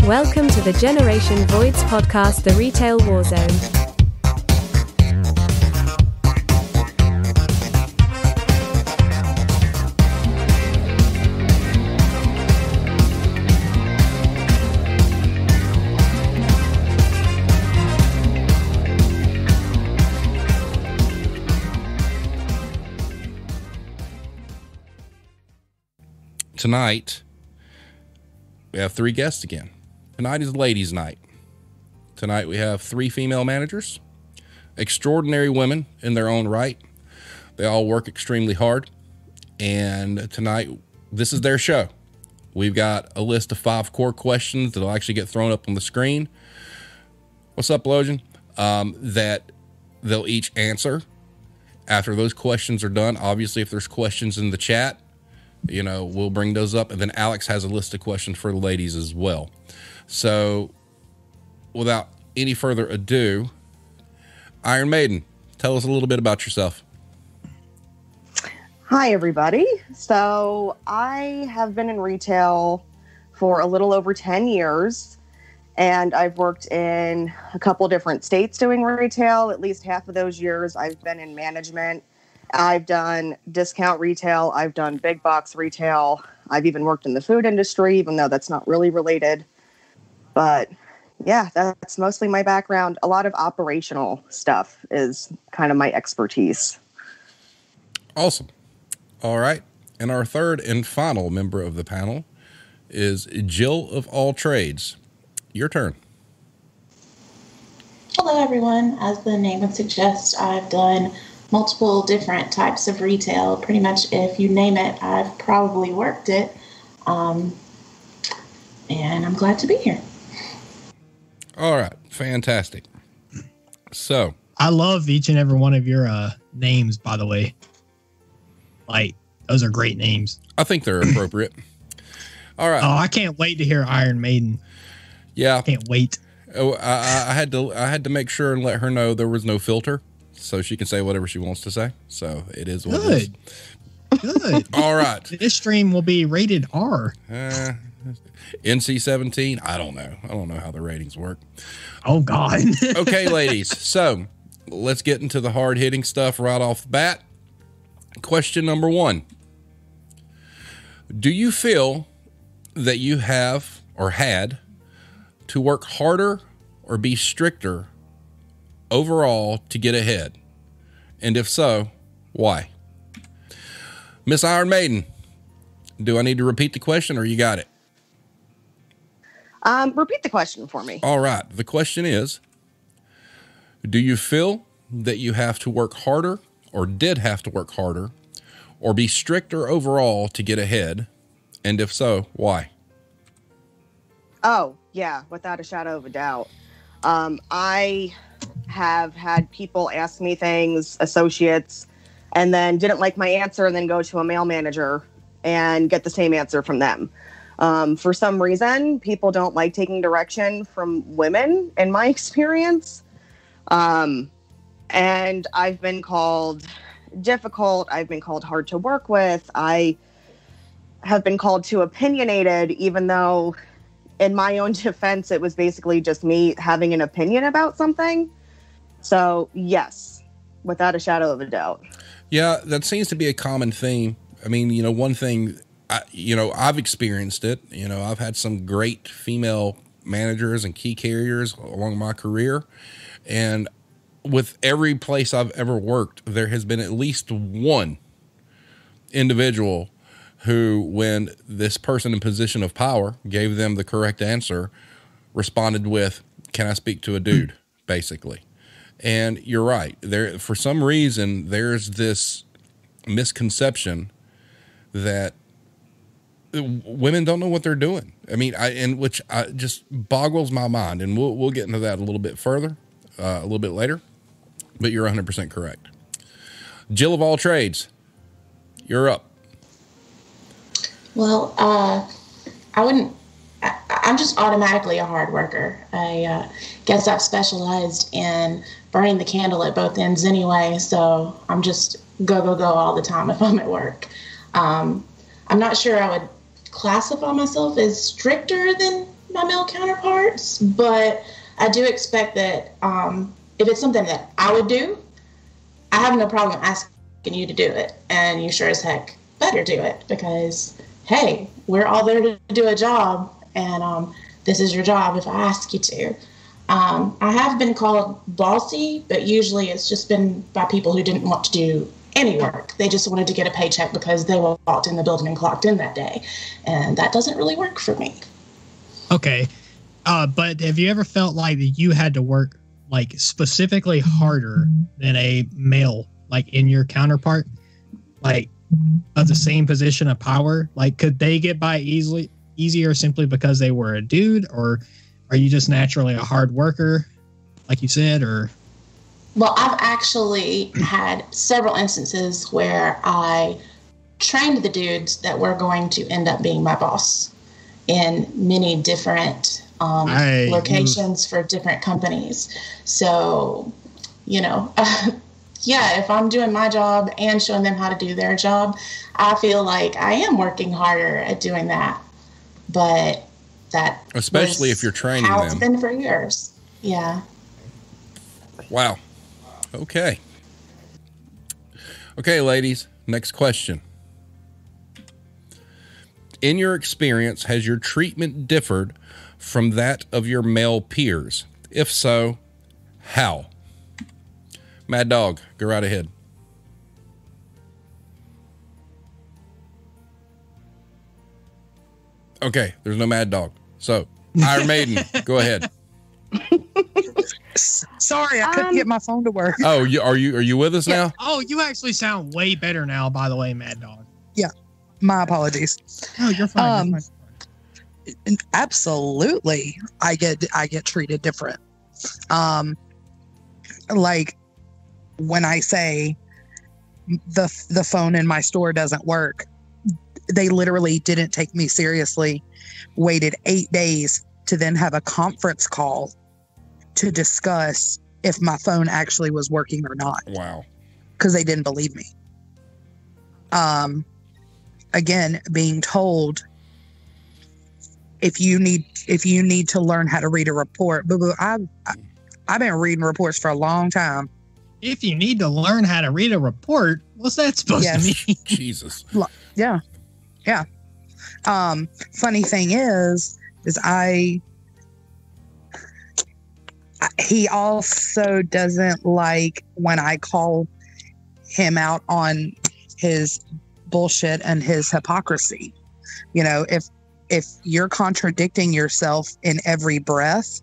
Welcome to the Generation Voids podcast, The Retail War Zone. Tonight, we have three guests again. Tonight is ladies' night. Tonight we have three female managers, extraordinary women in their own right. They all work extremely hard. And tonight, this is their show. We've got a list of 5 core questions that'll actually get thrown up on the screen. What's up, Logan? That they'll each answer. After those questions are done, obviously, if there's questions in the chat, we'll bring those up. And then Alex has a list of questions for the ladies as well. So without any further ado, Iron Maiden, tell us a little bit about yourself. Hi, everybody. So I have been in retail for a little over 10 years, and I've worked in a couple different states doing retail. At least half of those years I've been in management. I've done discount retail. I've done big box retail. I've even worked in the food industry, even though that's not really related. But yeah, that's mostly my background. A lot of operational stuff is kind of my expertise. Awesome. All right. And our third and final member of the panel is Jill of All Trades. Your turn. Hello, everyone. As the name would suggest, I've done multiple different types of retail. Pretty much if you name it, I've probably worked it. And I'm glad to be here. All right. Fantastic. So I love each and every one of your names, by the way. Like, those are great names. I think they're appropriate. All right. Oh, I can't wait to hear Iron Maiden. Yeah. I can't wait. Oh, I had to make sure and let her know there was no filter, so she can say whatever she wants to say. So it is what it is. Good. All right. This stream will be rated R. NC-17. I don't know how the ratings work. Oh, God. Okay, ladies. So let's get into the hard hitting stuff right off the bat. Question number 1. Do you feel that you have or had to work harder or be stricter overall to get ahead? And if so, why? Miss Iron Maiden, do I need to repeat the question or you got it? Repeat the question for me. All right. The question is, do you feel that you have to work harder or did have to work harder or be stricter overall to get ahead? And if so, why? Oh, yeah, without a shadow of a doubt. I have had people ask me things, associates, and then didn't like my answer and then go to a mail manager and get the same answer from them. For some reason, people don't like taking direction from women, in my experience. And I've been called difficult. I've been called hard to work with. I have been called too opinionated, even though in my own defense, it was basically just me having an opinion about something. So yes, without a shadow of a doubt. Yeah, that seems to be a common theme. I mean, one thing, I've experienced it. I've had some great female managers and key carriers along my career. And with every place I've ever worked, there has been at least one individual who, when this person in position of power gave them the correct answer, responded with, "Can I speak to a dude?" basically. And you're right. There, for some reason, there's this misconception that women don't know what they're doing. I mean, which just boggles my mind. And we'll get into that a little bit further, a little bit later. But you're 100% correct. Jill of All Trades, you're up. Well, I'm just automatically a hard worker. I guess I've specialized in burning the candle at both ends anyway, so I'm just go all the time if I'm at work. I'm not sure I would classify myself as stricter than my male counterparts, but I do expect that if it's something that I would do, I have no problem asking you to do it, and you sure as heck better do it, because hey, we're all there to do a job, and this is your job if I ask you to. I have been called bossy, but usually it's just been by people who didn't want to do any work. They just wanted to get a paycheck because they walked in the building and clocked in that day, and that doesn't really work for me. Okay. But have you ever felt like you had to work like specifically harder than a male, like in your counterpart, like of the same position of power? Like, could they get by easier simply because they were a dude, or are you just naturally a hard worker, like you said, or? Well, I've actually had several instances where I trained the dudes that were going to end up being my boss in many different locations for different companies. So, yeah, if I'm doing my job and showing them how to do their job, I feel like I am working harder at doing that. But that, especially if you're training how them, it's been for years. Yeah. Wow. Okay. Okay, ladies, next question. In your experience, has your treatment differed from that of your male peers? If so, how? Mad Dog, go right ahead. Okay, there's no Mad Dog. So, Iron Maiden, go ahead. Sorry, I couldn't get my phone to work. Oh, are you with us now? Oh, you actually sound way better now, by the way, Mad Dog. Yeah, my apologies. No, you're fine. You're fine. Absolutely, I get treated different. Like when I say the phone in my store doesn't work, they literally didn't take me seriously. Waited 8 days to then have a conference call to discuss if my phone actually was working or not. Wow. Because they didn't believe me. Again, being told if you need to learn how to read a report, I've been reading reports for a long time. If you need to learn how to read a report, what's that supposed to mean? Jesus. Yeah. Funny thing is he also doesn't like when I call him out on his bullshit and his hypocrisy. If you're contradicting yourself in every breath,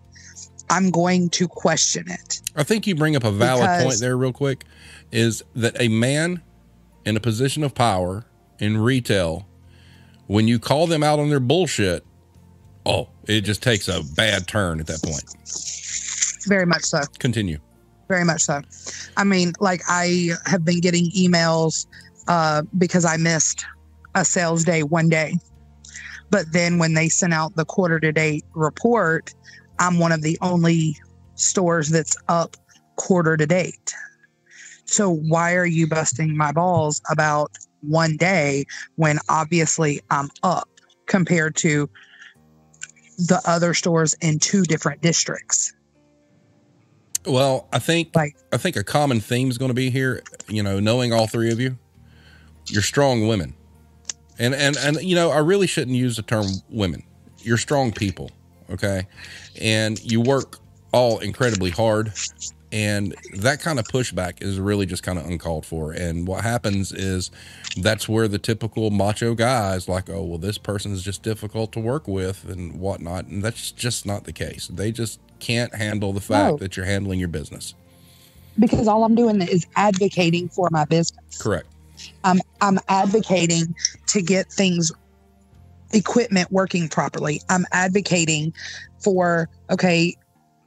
I'm going to question it. I think you bring up a valid point there real quick, is that a man in a position of power in retail, when you call them out on their bullshit, it just takes a bad turn at that point. Very much so. Continue. Very much so. I mean, like, I have been getting emails because I missed a sales day one day. But then when they sent out the quarter to date report, I'm one of the only stores that's up quarter to date. So why are you busting my balls about one day when obviously I'm up compared to the other stores in two different districts? Well, I think a common theme is going to be here, knowing all three of you, you're strong women. And I really shouldn't use the term women. You're strong people, okay? And you work all incredibly hard, and that kind of pushback is really just kind of uncalled for. And what happens is that's where the typical macho guy is like, oh, well, this person is just difficult to work with and whatnot. And that's just not the case. They just can't handle the fact that you're handling your business. Because all I'm doing is advocating for my business. Correct. I'm advocating to get equipment working properly. I'm advocating for, okay,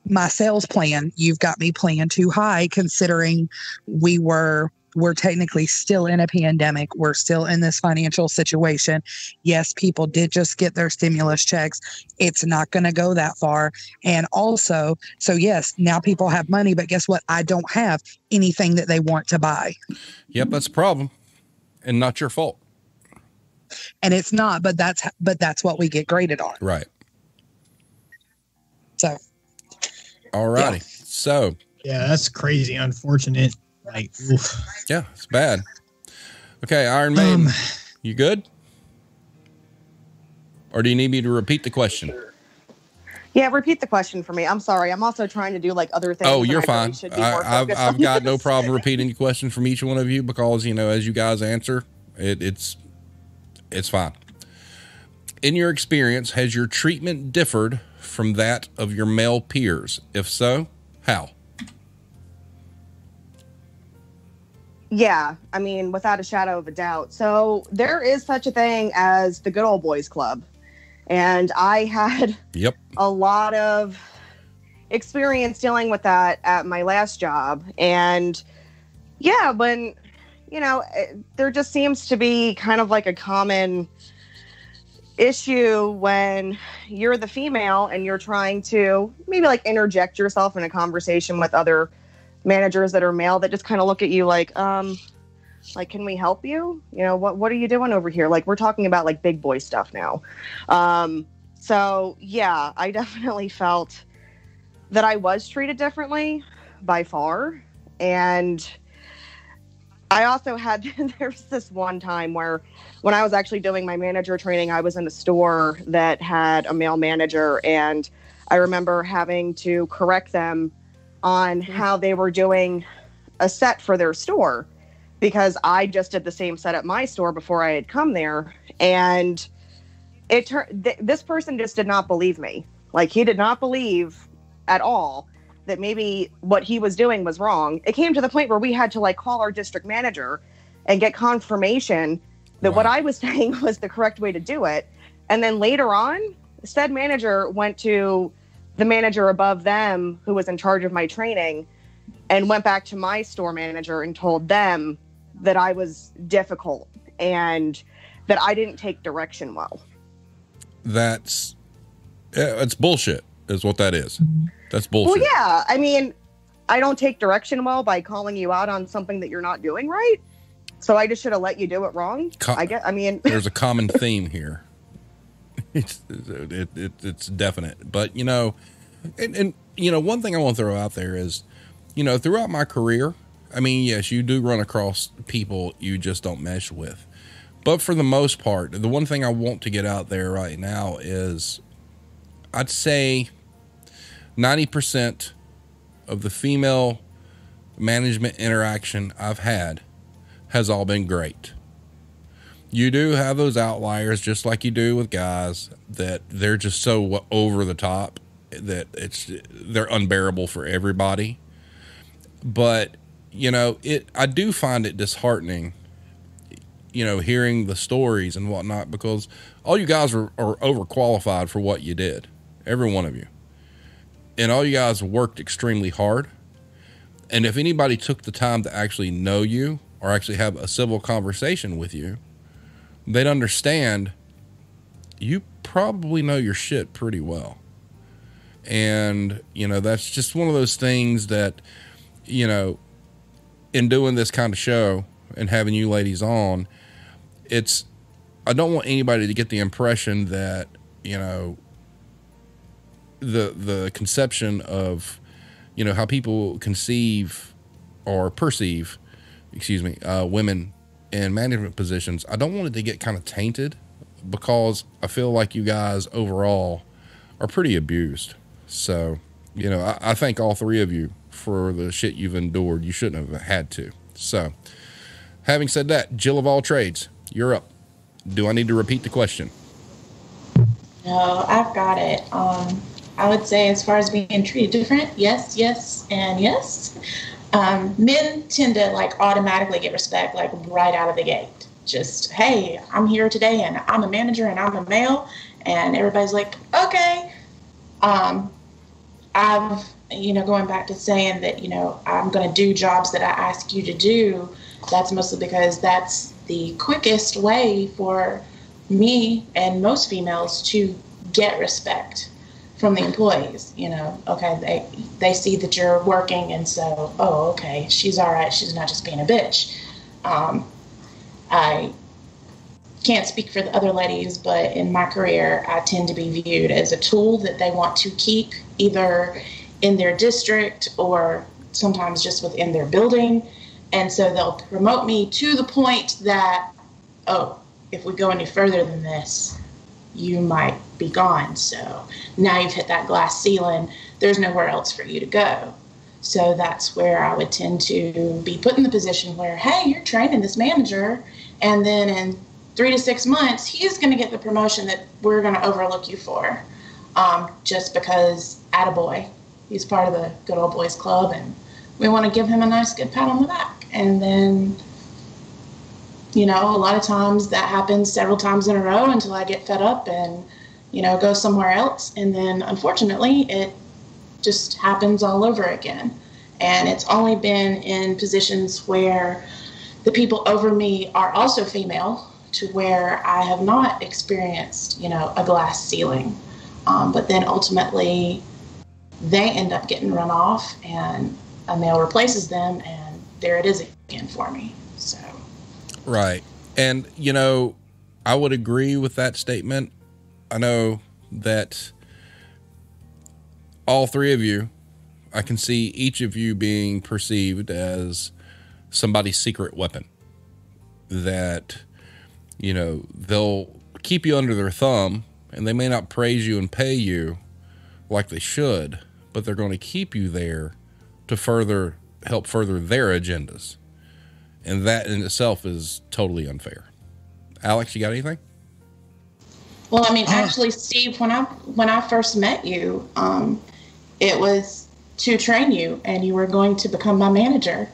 my sales plan, you've got me planned too high, considering we're technically still in a pandemic. We're still in this financial situation. Yes, people did just get their stimulus checks. It's not going to go that far. And also, so yes, now people have money, but guess what? I don't have anything that they want to buy. Yep, that's a problem. And not your fault. And it's not, but that's what we get graded on. Right. So, All righty. So, Yeah, that's crazy. Unfortunate. Like, oof. yeah, it's bad. Okay, Iron Maiden, you good? Or do you need me to repeat the question? Yeah, repeat the question for me. I'm sorry. I'm also trying to do like other things. Oh, you're and I really fine. should be more focused I've on got no this. problem repeating the question from each one of you because, you know, as you guys answer, it's fine. In your experience, has your treatment differed from that of your male peers? If so, how? Yeah, I mean, without a shadow of a doubt. So there is such a thing as the good old boys club. And I had a lot of experience dealing with that at my last job. And yeah, when, you know, there just seems to be kind of like a common issue when you're the female and you're trying to maybe like interject yourself in a conversation with other managers that are male that just kind of look at you like, can we help you? You know, what are you doing over here? Like, we're talking about like big boy stuff now. So yeah, I definitely felt that I was treated differently by far. And I also had, there was this one time where when I was actually doing my manager training, I was in a store that had a male manager, and I remember having to correct them on how they were doing a set for their store, because I just did the same set at my store before I had come there. And it this person just did not believe me. Like, he did not believe at all that maybe what he was doing was wrong. It came to the point where we had to like call our district manager and get confirmation that what I was saying was the correct way to do it. And then later on, said manager went to the manager above them who was in charge of my training and went back to my store manager and told them that I was difficult and that I didn't take direction well. It's bullshit is what that is. That's bullshit. Well, yeah. I mean, I don't take direction well by calling you out on something that you're not doing right. So I just should have let you do it wrong. There's a common theme here. It's definite. But, you know, and you know, one thing I want to throw out there is, you know, throughout my career, I mean, yes, you do run across people you just don't mesh with. But for the most part, the one thing I want to get out there right now is I'd say 90% of the female management interaction I've had has all been great. You do have those outliers, just like you do with guys, that they're just so over the top that they're unbearable for everybody. But, you know, I do find it disheartening, you know, hearing the stories and whatnot, because all you guys are overqualified for what you did. Every one of you. And all you guys worked extremely hard. And if anybody took the time to actually know you or actually have a civil conversation with you, they'd understand you probably know your shit pretty well. And, you know, that's just one of those things that, you know, in doing this kind of show and having you ladies on, I don't want anybody to get the impression that, you know, the conception of, you know, how people conceive or perceive, women in management positions. I don't want it to get kind of tainted, because I feel like you guys overall are pretty abused. So, you know, I thank all three of you for the shit you've endured. You shouldn't have had to. So, having said that, Jill of all trades, you're up. Do I need to repeat the question? No, I've got it. I would say, as far as being treated different, yes, and yes. Men tend to like automatically get respect like right out of the gate. Just, hey, I'm here today and I'm a manager and I'm a male, and everybody's like, okay. I've, you know, going back to saying that, you know, I'm going to do jobs that I ask you to do. That's mostly because that's the quickest way for me and most females to get respect from the employees. You know, okay, they see that you're working, and so, oh, okay, she's all right. She's not just being a bitch. I can't speak for the other ladies, but in my career, I tend to be viewed as a tool that they want to keep either in their district or sometimes just within their building. And so they'll promote me to the point that, oh, if we go any further than this, you might be gone. So now you've hit that glass ceiling. There's nowhere else for you to go. So that's where I would tend to be put in the position where, hey, you're training this manager, and then in 3 to 6 months, he's going to get the promotion that we're going to overlook you for, just because attaboy, he's part of the good old boys club, and we want to give him a nice good pat on the back. And then, you know, a lot of times that happens several times in a row until I get fed up and, you know, go somewhere else. And then unfortunately, it just happens all over again. And it's only been in positions where the people over me are also female, to where I have not experienced, you know, a glass ceiling. But then ultimately they end up getting run off and a male replaces them, and there it is again for me. So. Right. And, you know, I would agree with that statement. I know that all three of you, I can see each of you being perceived as somebody's secret weapon, that, you know, they'll keep you under their thumb and they may not praise you and pay you like they should, but they're going to keep you there to help further their agendas. And that in itself is totally unfair. Alex, you got anything? Well, I mean, actually, Steve, when I first met you, it was to train you, and you were going to become my manager.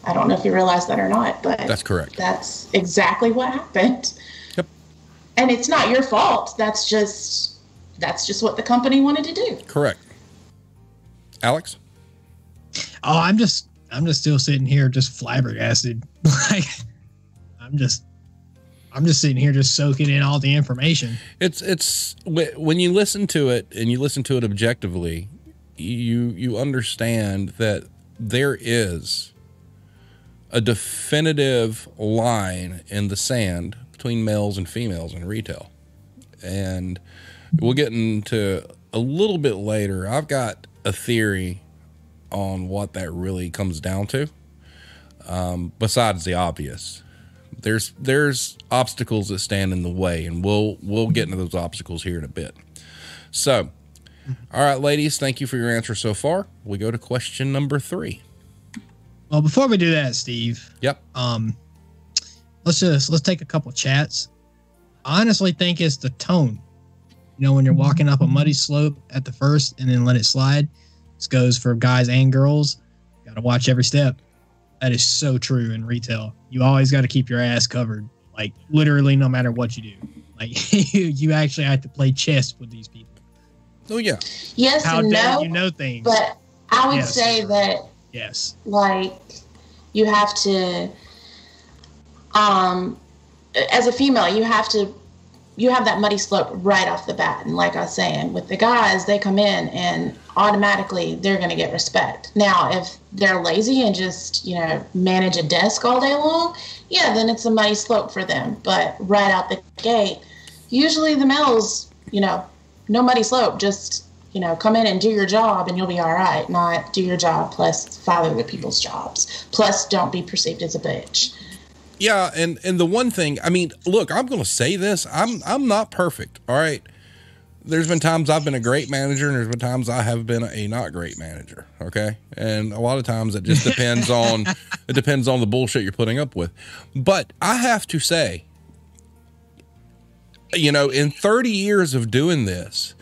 I don't know if you realize that or not, but that's correct. That's exactly what happened. Yep. And it's not your fault. That's just what the company wanted to do. Correct. Alex? Oh, I'm just still sitting here just flabbergasted. Like, I'm just sitting here just soaking in all the information. It's when you listen to it and you listen to it objectively, you understand that there is a definitive line in the sand between males and females in retail. And we'll get into a little bit later. I've got a theory on what that really comes down to. Besides the obvious, there's obstacles that stand in the way, and we'll get into those obstacles here in a bit. So, all right, ladies, thank you for your answer so far. We go to question number 3. Well, before we do that, Steve. Yep. Let's take a couple chats. I honestly think it's the tone. You know, when you're walking up a muddy slope at the first and then let it slide. This goes for guys and girls. Got to watch every step. That is so true in retail. You always got to keep your ass covered. Like, literally, no matter what you do. Like, you actually have to play chess with these people. Oh, yeah. Yes How and dare no. you know things. But I would Yes. say that, Yes. like, you have to, as a female, you have that muddy slope right off the bat. And like I was saying, with the guys, they come in and automatically they're going to get respect. Now, if they're lazy and just, you know, manage a desk all day long, yeah, then it's a muddy slope for them. But right out the gate, usually the males, you know, no muddy slope, just, you know, come in and do your job and you'll be all right. Not do your job plus 5 other people's jobs. Plus, don't be perceived as a bitch. Yeah, and the one thing, I mean, look, I'm going to say this. I'm not perfect, all right? There's been times I've been a great manager, and there's been times I have been a not great manager, okay? And a lot of times it just depends on the bullshit you're putting up with. But I have to say, you know, in 30 years of doing this,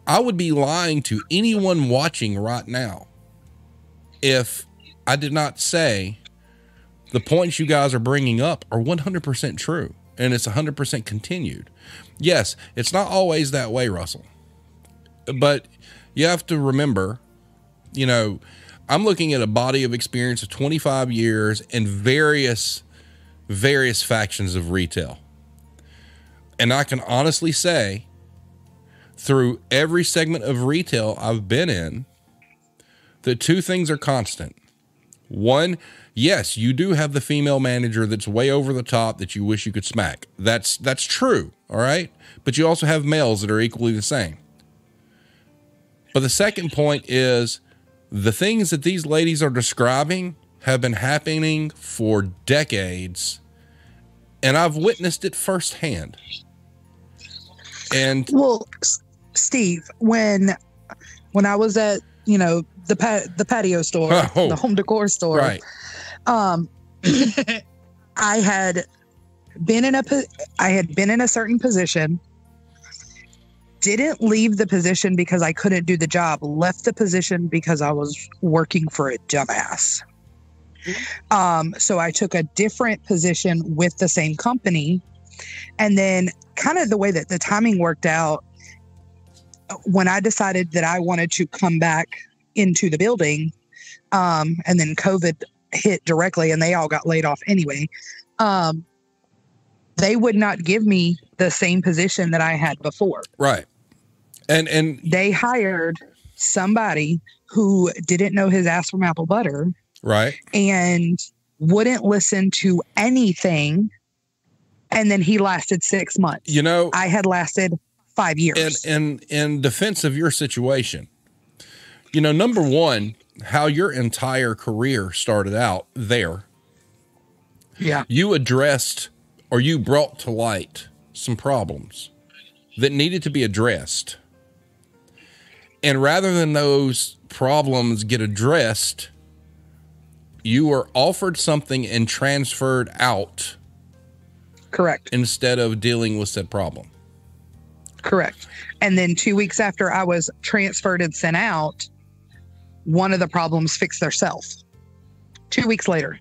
I would be lying to anyone watching right now if I did not say the points you guys are bringing up are 100% true, and it's 100% continued. Yes, it's not always that way, Russell, but you have to remember, you know, I'm looking at a body of experience of 25 years in various factions of retail. And I can honestly say, through every segment of retail I've been in, that 2 things are constant. One, yes, you do have the female manager that's way over the top that you wish you could smack. That's true, all right? But you also have males that are equally the same. But the second point is the things that these ladies are describing have been happening for decades, and I've witnessed it firsthand. And well, Steve, when I was at, you know, the patio store, the home decor store, right. I had been in a certain position, didn't leave the position because I couldn't do the job, left the position because I was working for a dumbass. So I took a different position with the same company. And then kind of the way that the timing worked out, when I decided that I wanted to come back into the building, and then COVID hit directly and they all got laid off anyway, they would not give me the same position that I had before. Right. And they hired somebody who didn't know his ass from apple butter. Right. And wouldn't listen to anything. And then he lasted 6 months. You know, I had lasted 5 years. And in defense of your situation, you know, number one, how your entire career started out there. Yeah. You addressed, or you brought to light, some problems that needed to be addressed. And rather than those problems get addressed, you were offered something and transferred out. Correct. Instead of dealing with said problem. Correct. And then 2 weeks after I was transferred and sent out, one of the problems fixed themselves. 2 weeks later.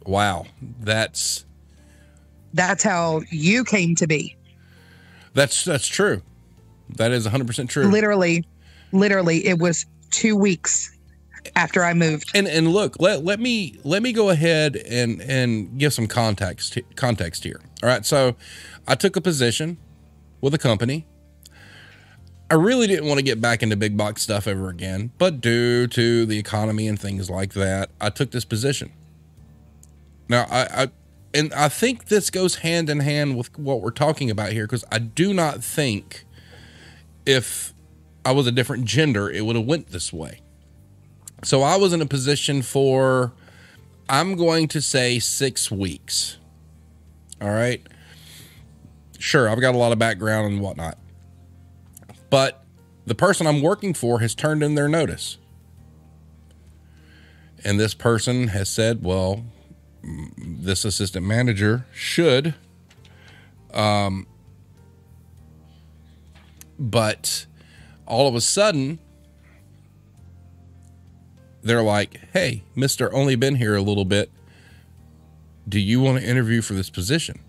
Wow. That's how you came to be. That's true. That is 100% true. Literally, it was 2 weeks after I moved. And look, let me go ahead and give some context here. All right. So I took a position with a company. I really didn't want to get back into big box stuff ever again, but due to the economy and things like that, I took this position. Now I think this goes hand in hand with what we're talking about here, because I do not think if I was a different gender, it would have went this way. So I was in a position for, I'm going to say 6 weeks. All right. Sure. I've got a lot of background and whatnot, but the person I'm working for has turned in their notice. And this person has said, well, this assistant manager should, but all of a sudden they're like, hey, Mr. Only been here a little bit. Do you want to interview for this position?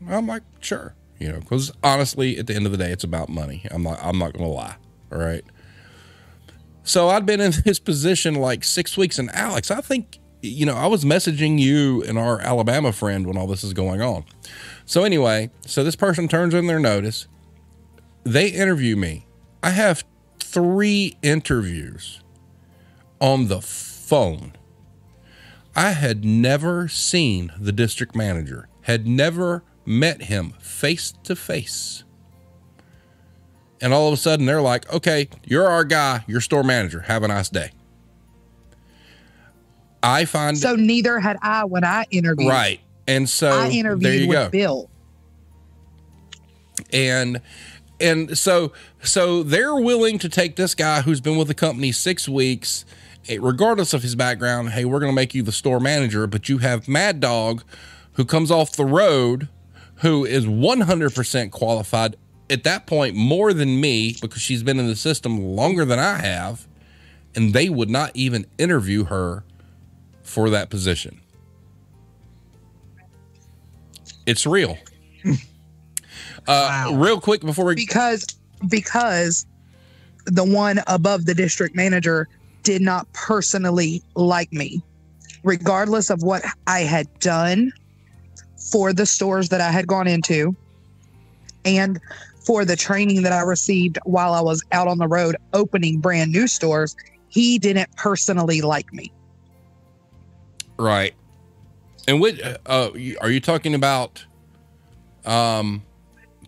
I'm like, sure. You know, because honestly, at the end of the day, it's about money. I'm not going to lie. All right. So I'd been in this position like 6 weeks. And Alex, I think, you know, I was messaging you and our Alabama friend when all this is going on. So anyway, so this person turns in their notice. They interview me. I have 3 interviews on the phone. I had never seen the district manager, had never met him face to face. And all of a sudden they're like, okay, you're our guy, you're store manager. Have a nice day. I find so neither had I when I interviewed. Right. And so I interviewed with Bill. And so they're willing to take this guy who's been with the company 6 weeks, regardless of his background. Hey, we're going to make you the store manager, but you have Mad Dog who comes off the road, who is 100% qualified at that point, more than me, because she's been in the system longer than I have. And they would not even interview her for that position. It's real. Wow. Real quick before we, because the one above the district manager did not personally like me, regardless of what I had done for the stores that I had gone into and for the training that I received while I was out on the road opening brand new stores. he didn't personally like me. Right. And are you talking about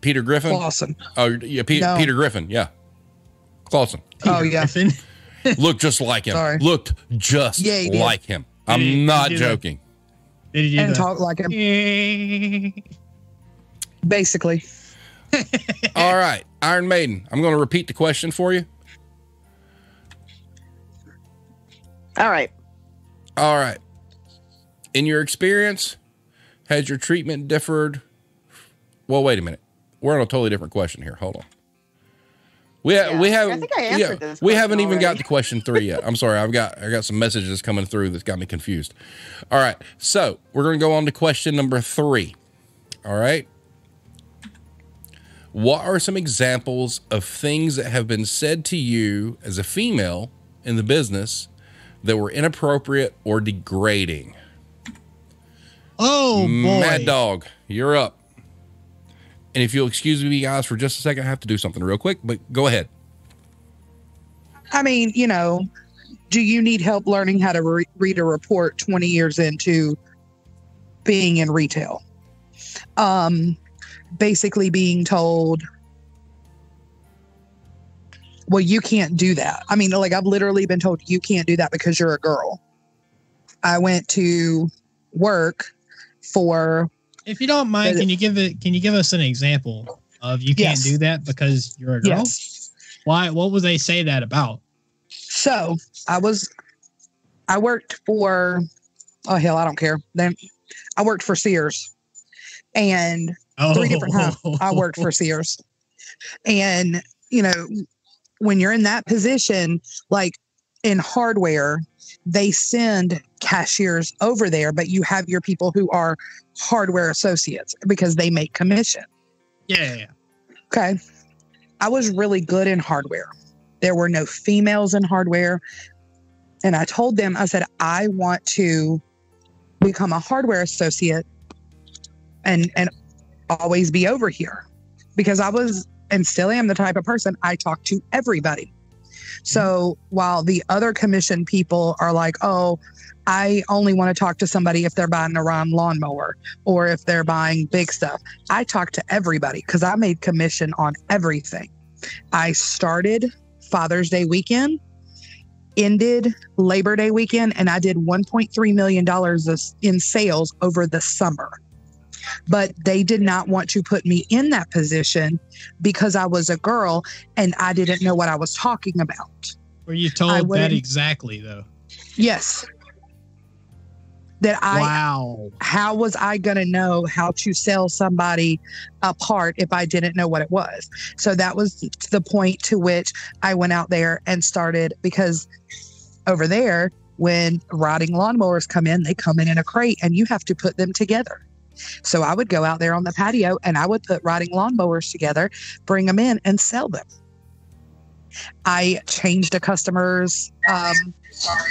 Peter Griffin? Clausen. Oh, yeah, No. Peter Griffin. Yeah. Clausen. Oh, yeah. Looked just like him. Sorry. Looked just Yeah, he did. like him. I'm not he did joking. Did you And talk like him. Basically. All right. Iron Maiden. I'm going to repeat the question for you. All right. All right. In your experience, has your treatment differed? Well, wait a minute. We're on a totally different question here. Hold on. We have. I think I answered this We question haven't even got already. to question 3 yet. I'm sorry. I got some messages coming through that's got me confused. All right. So we're going to go on to question number 3. All right. What are some examples of things that have been said to you as a female in the business that were inappropriate or degrading? Oh, boy. Mad Dog, you're up. And if you'll excuse me, guys, for just a second, I have to do something real quick, but go ahead. I mean, do you need help learning how to read a report 20 years into being in retail? Basically being told, well, you can't do that. I mean, like, I've literally been told you can't do that because you're a girl. I went to work for. If you don't mind, can you give us an example of you can't Yes. do that because you're a girl? Yes. Why? What would they say that about? So I worked for, oh hell, I don't care. Then I worked for Sears, and 3 different times I worked for Sears. And, when you're in that position, like in hardware, they send cashiers over there, but you have your people who are hardware associates because they make commission. Yeah. Okay. I was really good in hardware. There were no females in hardware. And I told them, I said, I want to become a hardware associate and always be over here, because I was and still am the type of person, I talk to everybody. So while the other commission people are like, oh, I only want to talk to somebody if they're buying a Ron lawnmower or if they're buying big stuff, I talk to everybody because I made commission on everything. I started Father's Day weekend, ended Labor Day weekend, and I did $1.3 million in sales over the summer. But they did not want to put me in that position because I was a girl and I didn't know what I was talking about. Were you told that exactly, though? Yes. Wow. How was I going to know how to sell somebody a part if I didn't know what it was? So that was the point to which I went out there and started, because over there, when riding lawnmowers come in, they come in a crate and you have to put them together. So I would go out there on the patio and I would put riding lawnmowers together, bring them in and sell them. I changed a customer's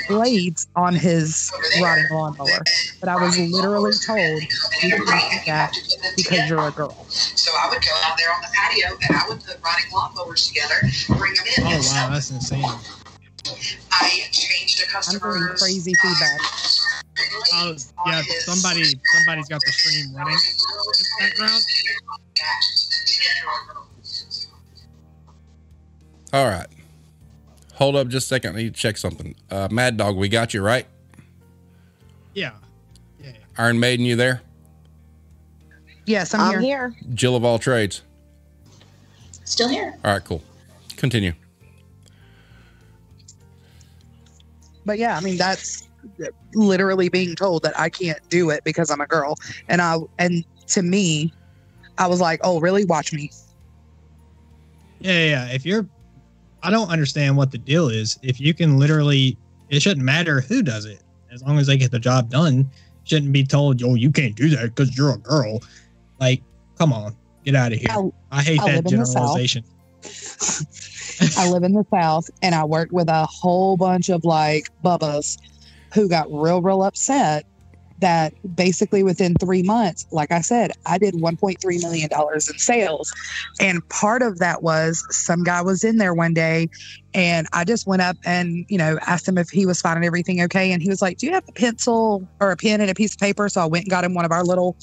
blades on his riding lawnmower, but I was literally told, you can't do that because you're a girl. So I would go out there on the patio and I would put riding lawnmowers together, bring them in. Oh, wow, that's insane. I changed a I'm customer's getting crazy feedback. Oh, yeah, somebody's got the stream running in the background. All right. Hold up just a second. I need to check something. Mad Dog, we got you, right? Yeah. Iron Maiden, you there? Yes, I'm here. Jill of all trades. Still here. All right, cool. Continue. But yeah, I mean, that's literally being told that I can't do it because I'm a girl. And to me, I was like, oh, really? Watch me. Yeah. I don't understand what the deal is. If you can literally, it shouldn't matter who does it. As long as they get the job done, shouldn't be told, yo, you can't do that because you're a girl. Like, come on, get out of here. I hate that generalization. I live in the South and I worked with a whole bunch of like bubbas who got real upset that basically within 3 months, like I said, I did $1.3 million in sales. And part of that was some guy was in there one day and I just went up and, asked him if he was finding everything okay. And he was like, do you have a pencil or a pen and a piece of paper? So I went and got him one of our little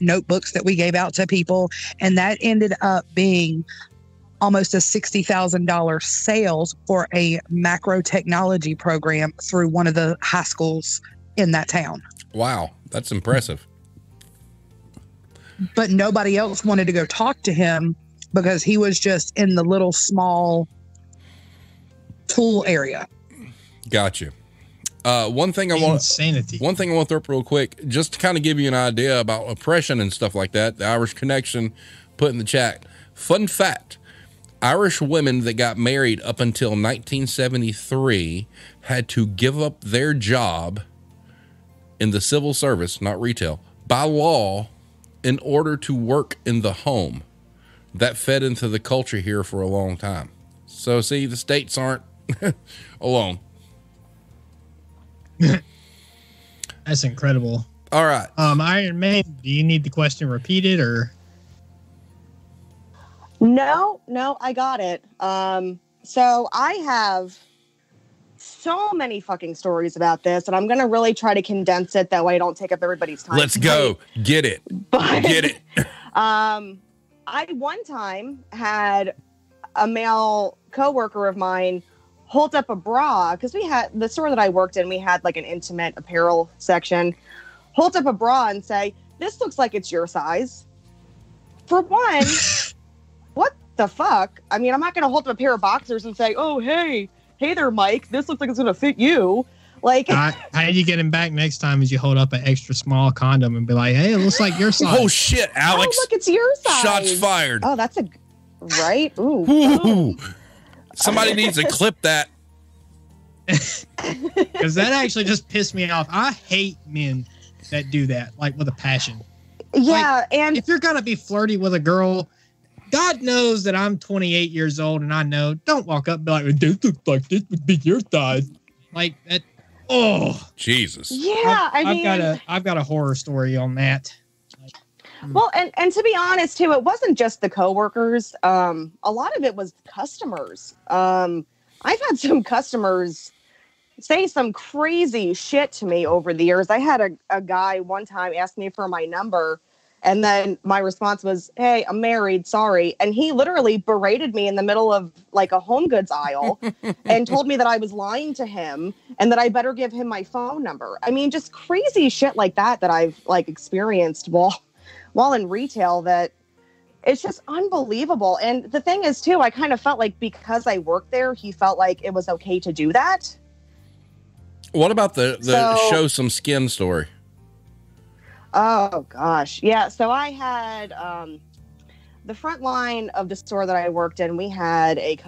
notebooks that we gave out to people. And that ended up being almost a $60,000 sales for a macro technology program through one of the high schools in that town. Wow, that's impressive. But nobody else wanted to go talk to him because he was just in the little small tool area. Got you. One thing I want to throw up real quick, just to kind of give you an idea about oppression and stuff like that. The Irish Connection put in the chat. Fun fact: Irish women that got married up until 1973 had to give up their job in the civil service, not retail, by law, in order to work in the home. That fed into the culture here for a long time. So see, the states aren't alone. That's incredible. All right. Iron Man, do you need the question repeated or? No, I got it. So I have so many fucking stories about this, and I'm going to really try to condense it. That way I don't take up everybody's time. Let's go. Get it. Get it. I one time had a male coworker of mine hold up a bra, because we had the store that I worked in, we had like an intimate apparel section, hold up a bra and say, this looks like it's your size. For one, what the fuck? I mean, I'm not going to hold up a pair of boxers and say, oh, hey there, Mike, this looks like it's going to fit you. Like, how you get him back next time is you hold up an extra small condom and be like, hey, it looks like your size. Oh shit, Alex. Oh, look, it's your size. Shots fired. Oh, that's right. Ooh. Ooh. Somebody needs to clip that. Because that actually just pissed me off. I hate men that do that, like with a passion. Yeah, like, and if you're going to be flirty with a girl, God knows that I'm 28 years old and I know, don't walk up and be like, this looks like this would be your size. Like that. Oh, Jesus. Yeah, I've got a horror story on that. Well, and to be honest too, it wasn't just the coworkers. A lot of it was customers. I've had some customers say some crazy shit to me over the years. I had a guy one time ask me for my number, and then my response was, hey, I'm married, sorry. And he literally berated me in the middle of like a home goods aisle and told me that I was lying to him and that I better give him my phone number. I mean, just crazy shit like that I've like experienced while in retail, that it's just unbelievable. And the thing is too, I kind of felt like because I worked there, he felt like it was okay to do that. What about the show some skin story? Oh gosh. Yeah. So I had, the front line of the store that I worked in, we had a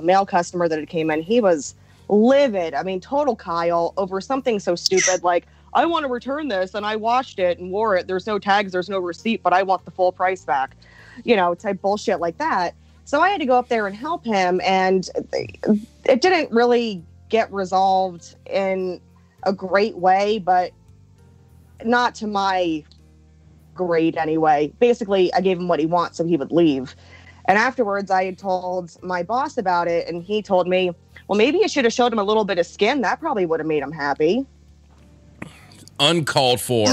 male customer that had came in. He was livid. I mean, total Kyle over something so stupid. Like, I want to return this and I washed it and wore it. There's no tags, there's no receipt, but I want the full price back, type bullshit like that. So I had to go up there and help him. And it didn't really get resolved in a great way, but not to my grade anyway. Basically, I gave him what he wants so he would leave. And afterwards, I had told my boss about it, and he told me, well, maybe you should have showed him a little bit of skin. That probably would have made him happy. Uncalled for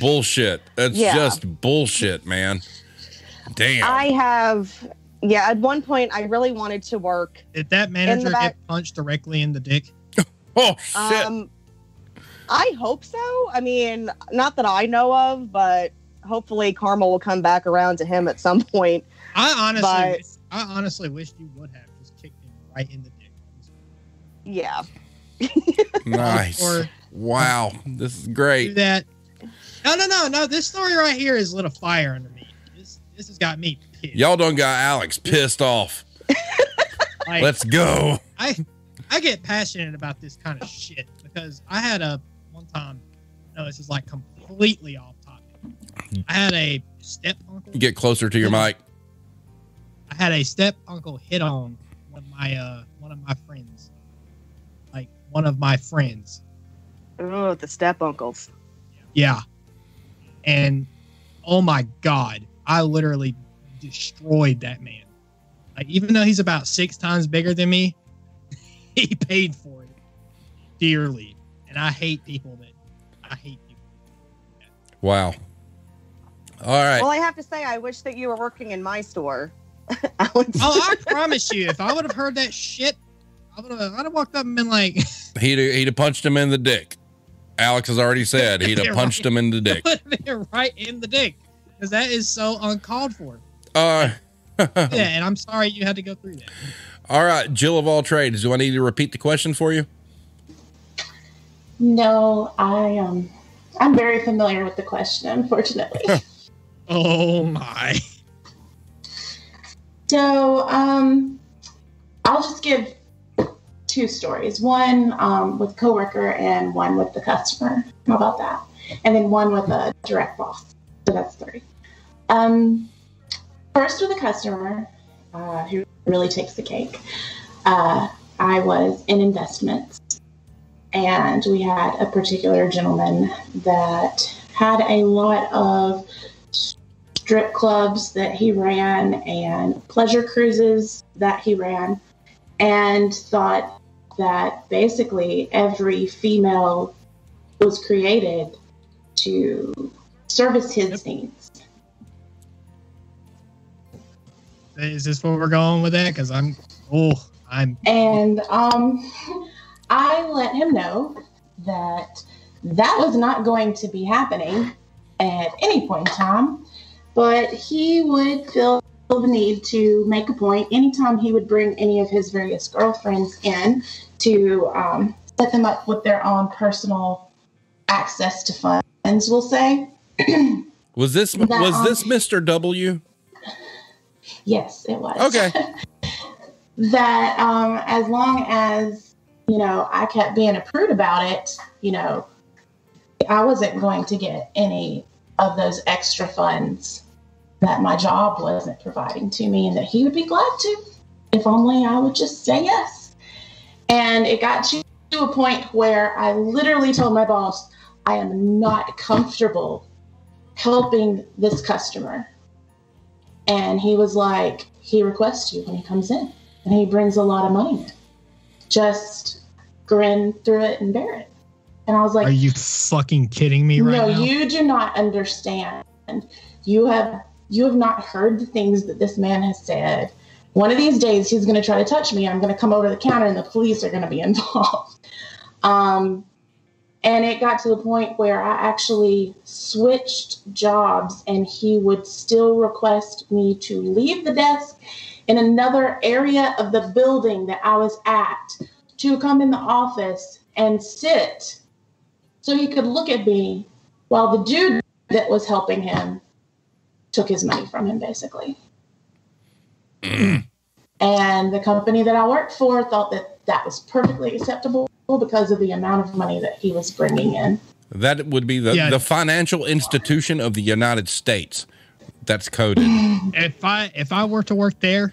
bullshit. That's just bullshit, man. Damn. At one point, I really wanted to work. Did that manager get punched directly in the dick? Oh, shit. I hope so. I mean, not that I know of, but hopefully karma will come back around to him at some point. I honestly wish you would have just kicked him right in the dick. Yeah. Nice. Wow. This is great. Do that. No. This story right here has lit a fire under me. This has got me pissed. Y'all done got Alex pissed off. Like, let's go. I get passionate about this kind of shit because I had one time, this is like completely off topic. I had a step uncle. Get closer to your mic. I had a step uncle hit on one of my friends. Like one of my friends. Oh, the step uncles. Yeah. And oh my God, I literally destroyed that man. Like, even though he's about 6 times bigger than me, he paid for it dearly. And I hate people that Wow. All right. Well, I have to say, I wish that you were working in my store. Oh, I promise you, if I would have heard that shit, I'd have walked up and been like, He'd have punched him in the dick. Alex has already said he'd have punched him in the dick. Right in the dick. Because that is so uncalled for. Yeah, And I'm sorry you had to go through that. All right, Jill of all trades. Do I need to repeat the question for you? No, I'm very familiar with the question, unfortunately. Oh my. So, I'll just give 2 stories. One with coworker and one with the customer. How about that? And then one with a direct boss. So that's 3. First with a customer who really takes the cake. I was in investments, and we had a particular gentleman that had a lot of strip clubs that he ran and pleasure cruises that he ran, and thought that basically every female was created to service his needs. Is this where we're going with that? Because I'm. And I let him know that was not going to be happening at any point in time, but he would feel the need to make a point anytime he would bring any of his various girlfriends in to set them up with their own personal access to funds, we'll say. Was this Mr. W? Yes, it was. Okay. That as long as, I kept being a prude about it, I wasn't going to get any of those extra funds that my job wasn't providing to me, and that he would be glad to, if only I would just say yes. And it got to a point where I literally told my boss, I am not comfortable helping this customer. And he was like, he requests you when he comes in, and he brings a lot of money in. Just grin through it and bear it. And I was like, are you fucking kidding me right now? No, you do not understand. You have not heard the things that this man has said. One of these days, he's going to try to touch me. I'm going to come over to the counter, and the police are going to be involved. And it got to the point where I actually switched jobs, and he would still request me to leave the desk in another area of the building that I was at to come in the office and sit so he could look at me while the dude that was helping him took his money from him, basically. And the company that I worked for thought that was perfectly acceptable because of the amount of money that he was bringing in. That would be the financial institution of the United States. That's coded. If I were to work there,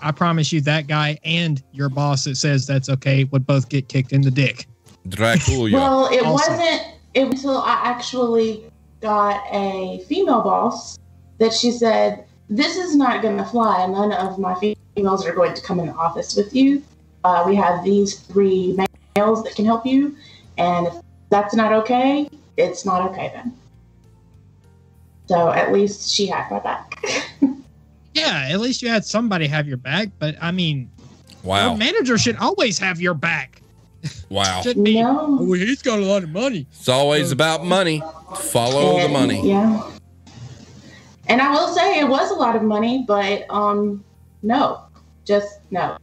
I promise you that guy and your boss that says that's okay would both get kicked in the dick. Dracula. Well, it wasn't until I actually got a female boss that she said, this is not going to fly. None of my females are going to come in the office with you. We have these 3 males that can help you. And if that's not okay, it's not okay then. So at least she had my back. Yeah, at least you had somebody have your back. But I mean, wow. Your manager should always have your back. Wow. No. Oh, he's got a lot of money. It's always about money. Follow the money. Yeah. And I will say it was a lot of money, but no. Just no.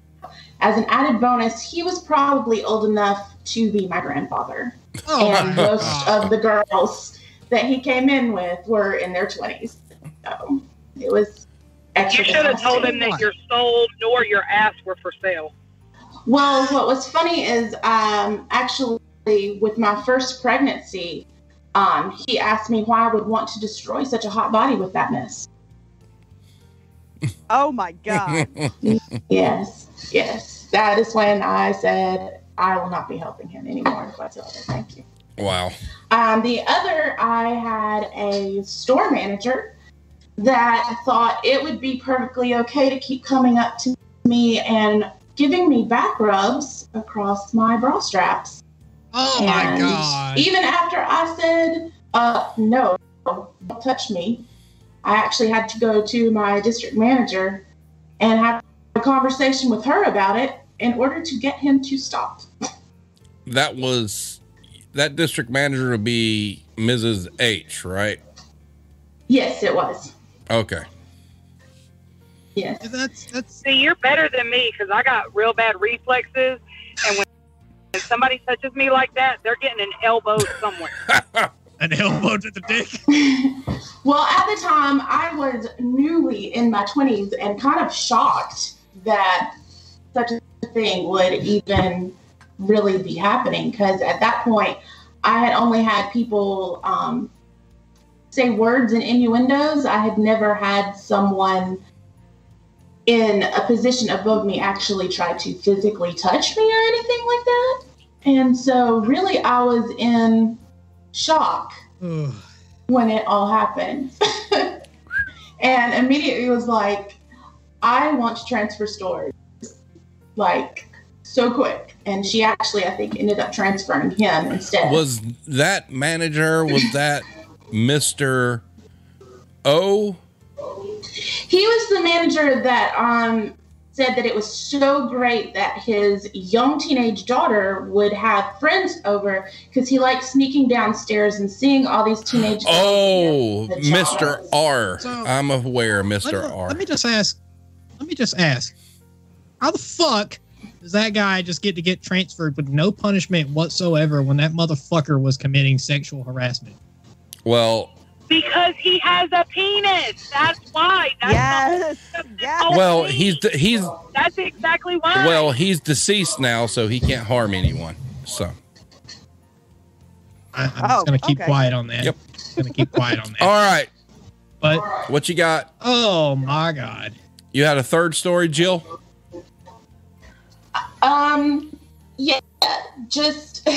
As an added bonus, he was probably old enough to be my grandfather. Oh, and most of the girls that he came in with were in their 20s. So it was extra. You should have told him that your soul nor your ass were for sale. Well, what was funny is actually with my first pregnancy, he asked me why I would want to destroy such a hot body with that mess. Oh my God. Yes. That is when I said I will not be helping him anymore whatsoever. Thank you. Wow. The other, I had a store manager that thought it would be perfectly okay to keep coming up to me and giving me back rubs across my bra straps. Oh my God. Even after I said, no, don't touch me, I actually had to go to my district manager and have a conversation with her about it in order to get him to stop. That district manager would be Mrs. H, right? Yes, it was. Okay. Yes. That's See, you're better than me because I got real bad reflexes, and when somebody touches me like that, they're getting an elbow somewhere. an elbow to the dick. Well, at the time, I was newly in my 20s and kind of shocked that such a thing would even really be happening, because at that point, I had only had people say words and innuendos. I had never had someone in a position above me actually try to physically touch me or anything like that. And so really I was in shock when it all happened. And immediately was like, I want to transfer stores, like, so quick. And she actually, I think, ended up transferring him instead. Was that manager, was that Mr. O? He was the manager that said that it was so great that his young teenage daughter would have friends over because he liked sneaking downstairs and seeing all these teenage girls. Oh, Mr. R. So, I'm aware of Mr. R. Let me just ask. How the fuck does that guy just get transferred with no punishment whatsoever when that motherfucker was committing sexual harassment? Well, because he has a penis. That's why. That's well, he's that's exactly why. Well, he's deceased now, so he can't harm anyone. So I'm just gonna keep quiet on that. Yep. Gonna keep quiet on that. All right. But what you got? Oh my God. You had a third story, Jill? Yeah, just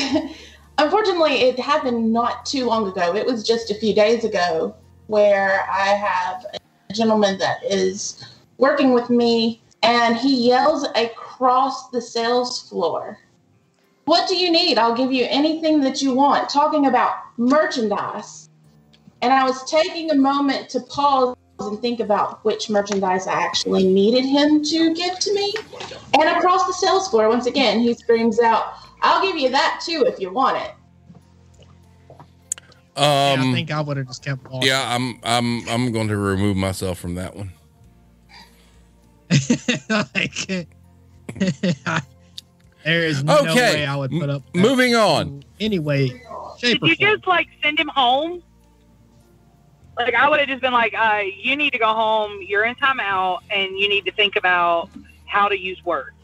unfortunately it happened not too long ago. It was just a few days ago where I have a gentleman that is working with me and he yells across the sales floor, "What do you need? I'll give you anything that you want," talking about merchandise. And I was taking a moment to pause and think about which merchandise I actually needed him to give to me. And across the sales floor, once again, he screams out, "I'll give you that too if you want it." Yeah, I think I would have just kept walking. Yeah, I'm going to remove myself from that one. There is no way I would put up. Moving on. Anyway, did you just like send him home? Like, I would have just been like, you need to go home, you're in timeout, and you need to think about how to use words.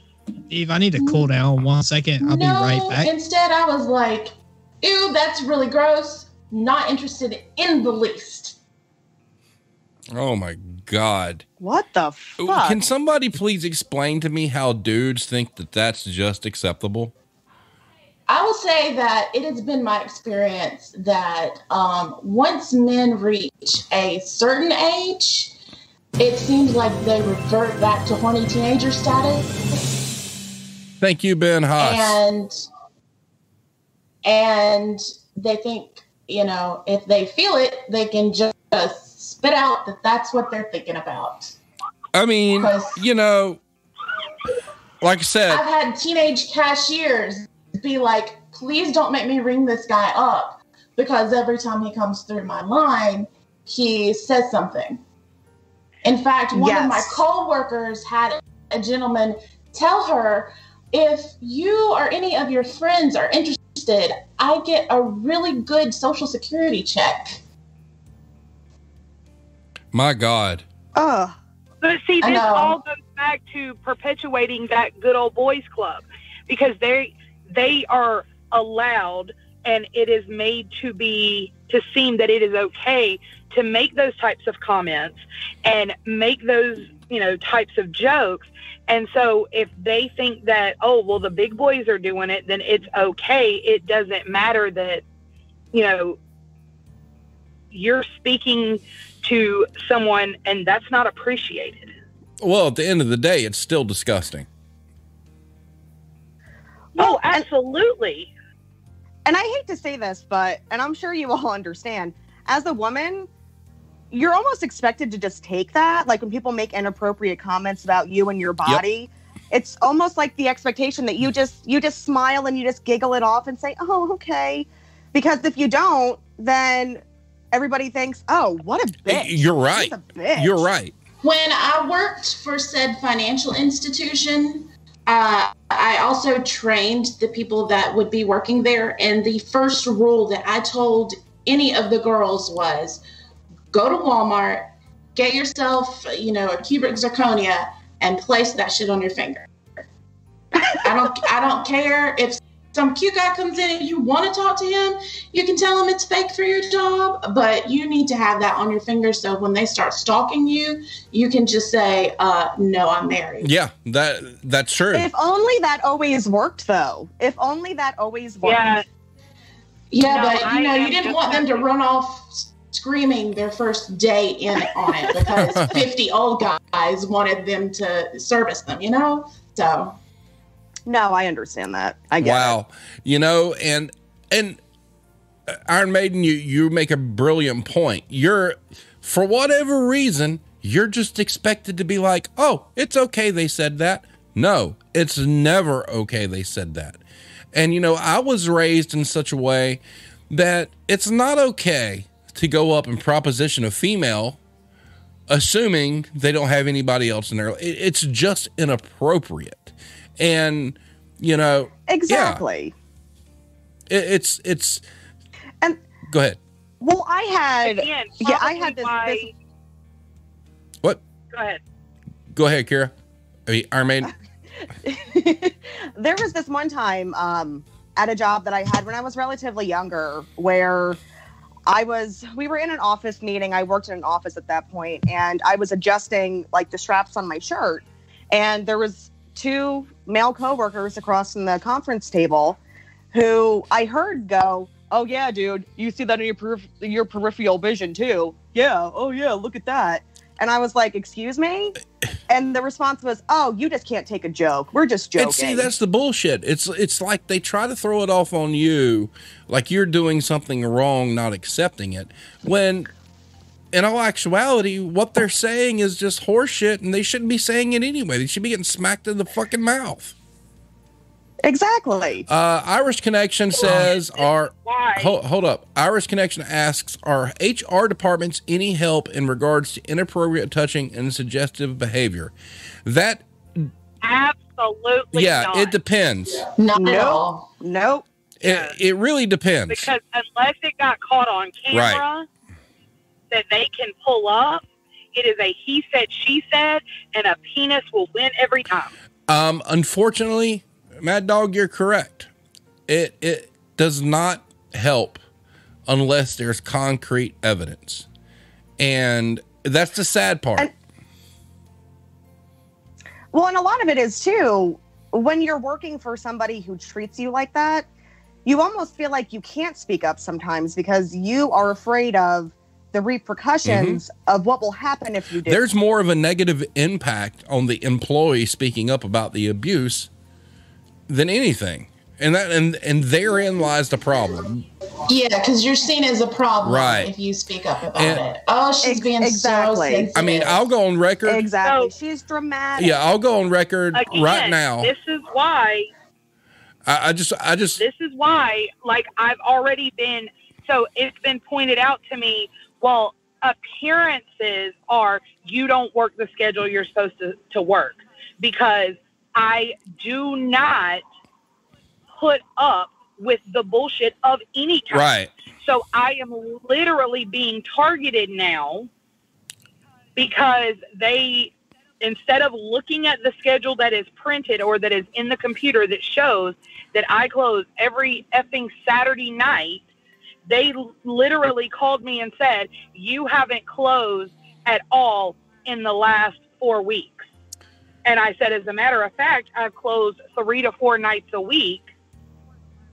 Steve, I need to cool down 1 second. I'll be right back. Instead, I was like, "Ew, that's really gross. Not interested in the least." Oh my God. What the fuck? Can somebody please explain to me how dudes think that that's just acceptable? I will say that it has been my experience that once men reach a certain age, it seems like they revert back to horny teenager status. Thank you, Ben Haas. And they think, if they feel it, they can just spit out that that's what they're thinking about. I mean, like I said, I've had teenage cashiers be like, "Please don't make me ring this guy up because every time he comes through my line, he says something." In fact, one of my co-workers had a gentleman tell her, "If you or any of your friends are interested, I get a really good Social Security check." My God. But see, this all goes back to perpetuating that good old boys club, because they are allowed, and it is made to seem that it is okay to make those types of comments and make those, types of jokes. And so if they think that, oh, well, the big boys are doing it, then it's okay. It doesn't matter that you know, you're speaking to someone and that's not appreciated. Well, at the end of the day, it's still disgusting. Oh, absolutely. And I hate to say this, but, and I'm sure you all understand, as a woman, you're almost expected to just take that. Like when people make inappropriate comments about you and your body, it's almost like the expectation that you just smile and you just giggle it off and say, oh, okay. Because if you don't, then everybody thinks, oh, what a bitch. You're right. She's a bitch. You're right. When I worked for said financial institution, I also trained the people that would be working there. And the first rule that I told any of the girls was, go to Walmart, get yourself, you know, a cubic zirconia and place that shit on your finger. I don't care if some cute guy comes in and you want to talk to him, you can tell him it's fake for your job, but you need to have that on your finger so when they start stalking you, you can just say, no, I'm married. Yeah, that's true. If only that always worked, though. If only that always worked. Yeah, No, but you know, you didn't want them to run off screaming their first day in on it because 50 old guys wanted them to service them, you know? So... No, I understand that. I get it. You know, and Iron Maiden, you make a brilliant point. For whatever reason, you're just expected to be like, oh, it's okay they said that. No, it's never okay they said that. And, you know, I was raised in such a way that it's not okay to go up and proposition a female assuming they don't have anybody else in their life. It's just inappropriate. And, you know, exactly. Yeah, it's, and go ahead. Well, I had, I had this. What? Go ahead. Go ahead, Kira. Iron Maiden. There was this one time at a job that I had when I was relatively younger where we were in an office meeting. I worked in an office at that point, and I was adjusting like the straps on my shirt, and there was 2 male coworkers across from the conference table who I heard go, oh yeah, dude, you see that in your peripheral vision too. Yeah. Oh yeah. Look at that. And I was like, excuse me? And the response was, oh, you just can't take a joke. We're just joking. And see, that's the bullshit. It's like they try to throw it off on you like you're doing something wrong, not accepting it. When in all actuality, what they're saying is just horseshit, and they shouldn't be saying it anyway. They should be getting smacked in the fucking mouth. Exactly. Irish Connection says, hold up. Irish Connection asks, are HR departments any help in regards to inappropriate touching and suggestive behavior? That absolutely not. It depends. Not at all. Nope. It really depends. Because unless it got caught on camera that they can pull up, it is a he said, she said, and a penis will win every time. Unfortunately, Mad Dog, you're correct. It does not help unless there's concrete evidence. And that's the sad part. And a lot of it is too, when you're working for somebody who treats you like that, you almost feel like you can't speak up sometimes because you are afraid of the repercussions of what will happen if you do. There's more of a negative impact on the employee speaking up about the abuse than anything. And therein lies the problem. Yeah, because you're seen as a problem if you speak up about it. Oh, she's being so sensitive. I mean, I'll go on record. Exactly. She's dramatic. Yeah, I'll go on record right now. This is why. I just. This is why, like, I've already been. So it's been pointed out to me. Well, appearances are you don't work the schedule you're supposed to work, because I do not put up with the bullshit of any kind. Right. So I am literally being targeted now because they, instead of looking at the schedule that is printed or that is in the computer that shows that I close every effing Saturday night, they literally called me and said, you haven't closed at all in the last 4 weeks. And I said, as a matter of fact, I've closed 3 to 4 nights a week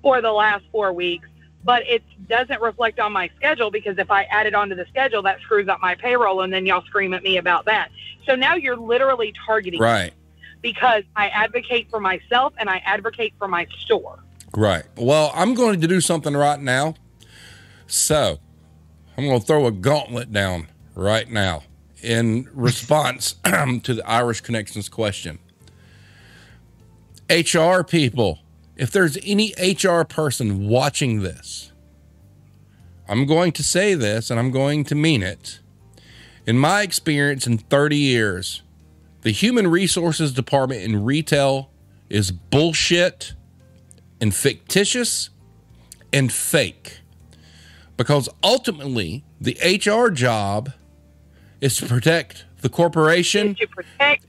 for the last 4 weeks, but it doesn't reflect on my schedule, because if I add it onto the schedule, that screws up my payroll, and then y'all scream at me about that. So now you're literally targeting Right. me because I advocate for myself and I advocate for my store. Right. Well, I'm going to do something right now. So I'm going to throw a gauntlet down right now in response to the Irish Connections question. HR people, if there's any HR person watching this, I'm going to say this and I'm going to mean it. In my experience in 30 years, the human resources department in retail is bullshit and fictitious and fake. Because ultimately, the HR job is to protect the corporation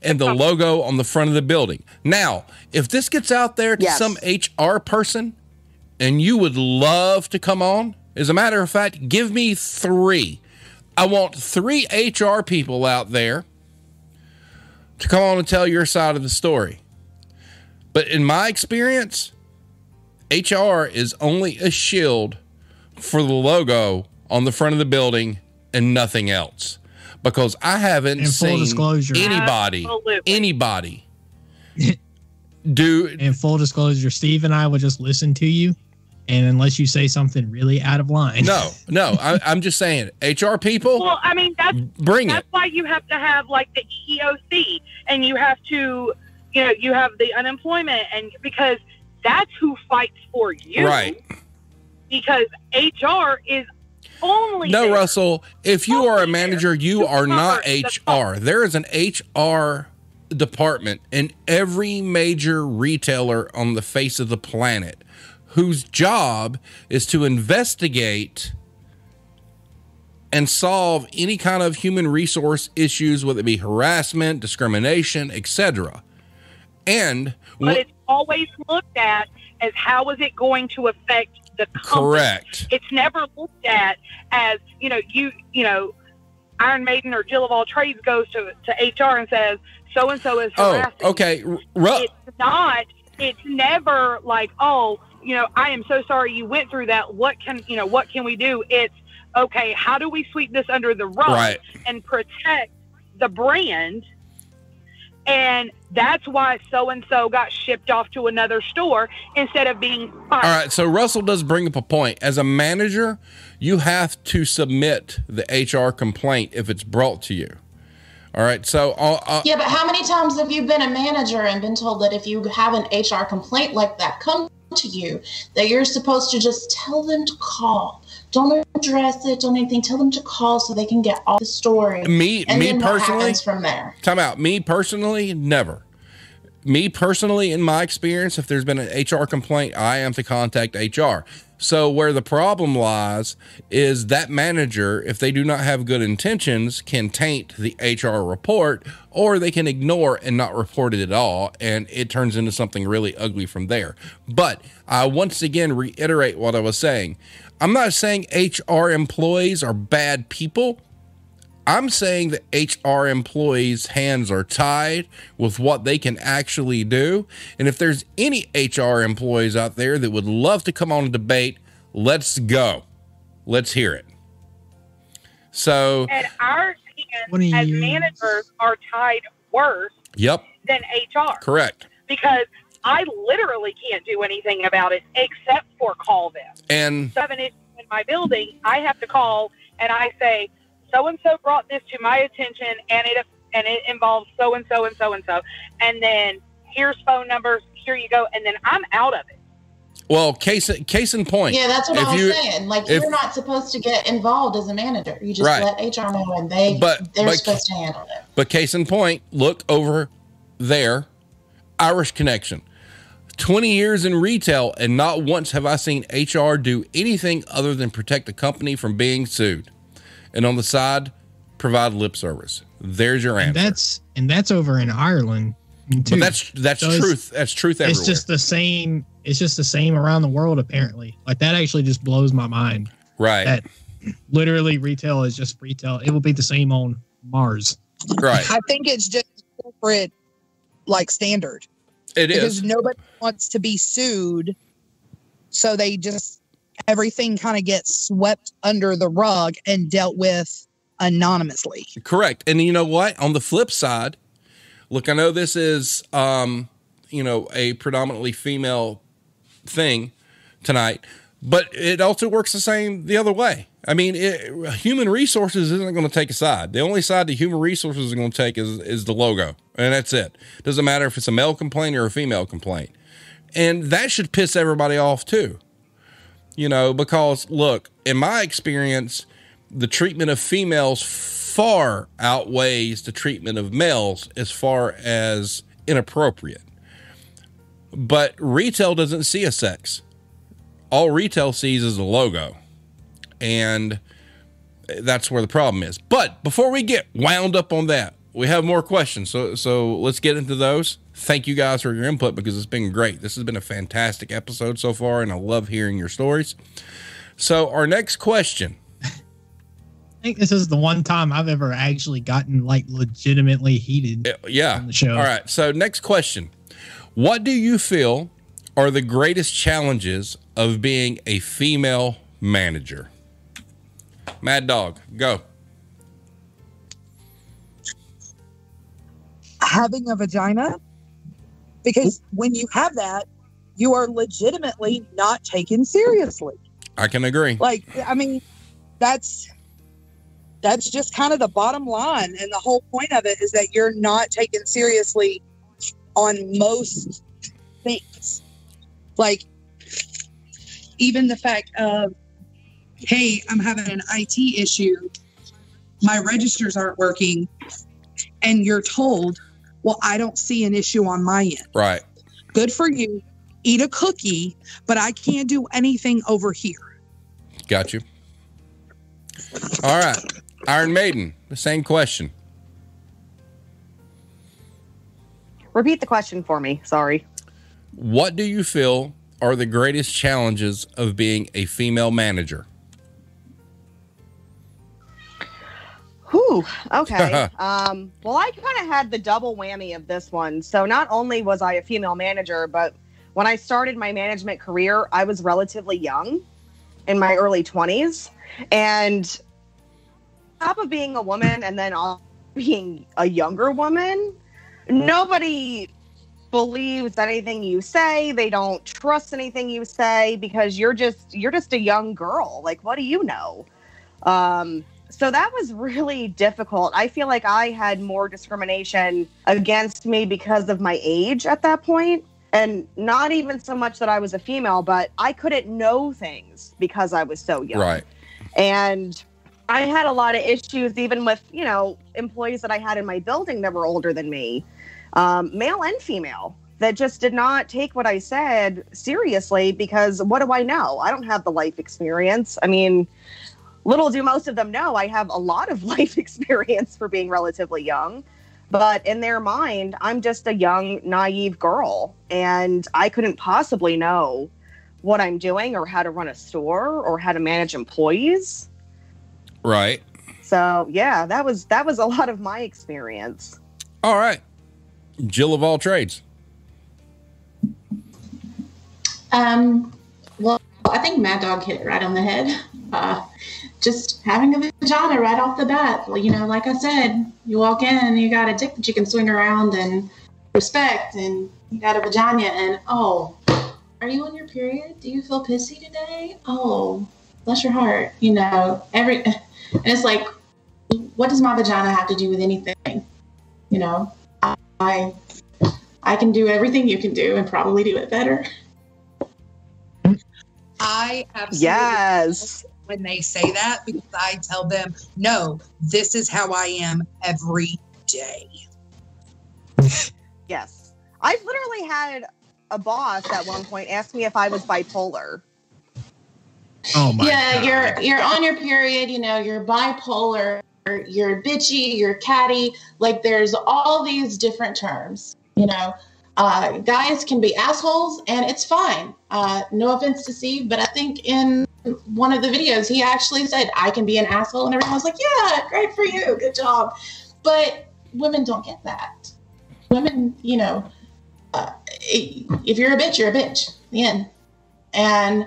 and the logo on the front of the building. Now, if this gets out there to some HR person and you would love to come on, as a matter of fact, give me 3. I want 3 HR people out there to come on and tell your side of the story. But in my experience, HR is only a shield for the logo on the front of the building and nothing else. Because I haven't seen anybody do. In full disclosure, Steve and I will just listen to you, and unless you say something really out of line. No, I'm just saying, HR people. Well, I mean, that's why you have to have like the EEOC, and you have to, you have the unemployment, and because that's who fights for you, right? Because HR is only no, Russell. If you are a manager, you are not HR. There is an HR department in every major retailer on the face of the planet, whose job is to investigate and solve any kind of human resource issues, whether it be harassment, discrimination, etc. But it's always looked at as how is it going to affect the company. Correct. It's never looked at as, Iron Maiden or Jill of all trades goes to HR and says, so-and-so is harassing. Oh, okay. It's never like, I am so sorry you went through that. What can we do? It's, okay, how do we sweep this under the rug and protect the brand? And that's why so-and-so got shipped off to another store instead of being fired. All right, so Russell does bring up a point. As a manager, you have to submit the HR complaint if it's brought to you. All right, so... yeah, but how many times have you been a manager and been told that if you have an HR complaint like that come to you, that you're supposed to just tell them to call? Don't address it, don't anything. Tell them to call so they can get all the story. Me personally, what happens from there? Time out. Me personally, never. Me personally, in my experience, if there's been an HR complaint, I am to contact HR. So where the problem lies is that manager, if they do not have good intentions, can taint the HR report, or they can ignore and not report it at all, and it turns into something really ugly from there. But I once again reiterate what I was saying. I'm not saying HR employees are bad people. I'm saying that HR employees' hands are tied with what they can actually do. And if there's any HR employees out there that would love to come on a debate, let's go. Let's hear it. So, and our hands as managers are tied worse than HR. Correct. Because I literally can't do anything about it except for call them. And if I have an issue in my building, I have to call and I say, so-and-so brought this to my attention and it involves so-and-so and so-and-so. And then here's phone numbers, here you go. And then I'm out of it. Well, case in point. Yeah, that's what I was saying. Like, you're not supposed to get involved as a manager. You just let HR know and they're supposed to handle it. But case in point, look over there, Irish Connection. 20 years in retail, and not once have I seen HR do anything other than protect the company from being sued. And on the side, provide lip service. There's your answer. And that's over in Ireland too. But that's so truth. That's truth everywhere. It's just the same. It's just the same around the world, apparently. Like, that actually just blows my mind. Right. That literally retail is just retail. It will be the same on Mars. Right. I think it's just corporate standard. It because is. Nobody wants to be sued, so they just everything kind of gets swept under the rug and dealt with anonymously. Correct. And you know what? On the flip side, look, I know this is, a predominantly female thing tonight, but it also works the other way. I mean, human resources isn't going to take a side. The only side that human resources are going to take is the logo, and that's it. Doesn't matter if it's a male complaint or a female complaint. And that should piss everybody off too, because look, in my experience, the treatment of females far outweighs the treatment of males as far as inappropriate. But retail doesn't see a sex. All retail sees is a logo. And that's where the problem is. But before we get wound up on that, we have more questions. So let's get into those. Thank you guys for your input because it's been great. This has been a fantastic episode so far, and I love hearing your stories. So our next question. I think this is the one time I've ever actually gotten legitimately heated on the show. All right. So next question. What do you feel are the greatest challenges of being a female manager? Mad Dog, go. Having a vagina, because when you have that, you are legitimately not taken seriously. I can agree. That's just kind of the bottom line. And the whole point of it is that you're not taken seriously on most things. Even the fact of, hey, I'm having an IT issue, my registers aren't working, and you're told, well, I don't see an issue on my end. Right. Good for you. Eat a cookie, but I can't do anything over here. Got you. All right. Iron Maiden, the same question. Repeat the question for me. Sorry. What do you feel are the greatest challenges of being a female manager? Whew. Okay. Well, I kind of had the double whammy of this one. So not only was I a female manager, but when I started my management career, I was relatively young, in my early 20s. And on top of being a woman and then being a younger woman, nobody believes anything you say. They don't trust anything you say because you're just a young girl. What do you know? So that was really difficult. I feel like I had more discrimination against me because of my age at that point. And not even so much that I was a female, but I couldn't know things because I was so young. Right. And I had a lot of issues even with, employees that I had in my building that were older than me, male and female, that just did not take what I said seriously because what do I know? I don't have the life experience. I mean, little do most of them know I have a lot of life experience for being relatively young. But in their mind, I'm just a young, naive girl, and I couldn't possibly know what I'm doing or how to run a store or how to manage employees. Right. So, yeah, that was a lot of my experience. All right. Jill of all trades. Well, I think Mad Dog hit it right on the head. Just having a vagina right off the bat. Like I said, you walk in and you got a dick that you can swing around and respect, and you got a vagina, and oh, are you on your period? Do you feel pissy today? Oh, bless your heart. And it's like, what does my vagina have to do with anything? I can do everything you can do and probably do it better. I absolutely yes. When they say that, because I tell them, no, this is how I am every day. Yes. I've literally had a boss at one point ask me if I was bipolar. Oh my God. You're on your period, you're bipolar, you're bitchy, you're catty. There's all these different terms, guys can be assholes and it's fine. No offense to Steve, but I think in one of the videos, he actually said, I can be an asshole. And everyone was like, yeah, great for you. Good job. But women don't get that. Women, if you're a bitch, you're a bitch. The end. And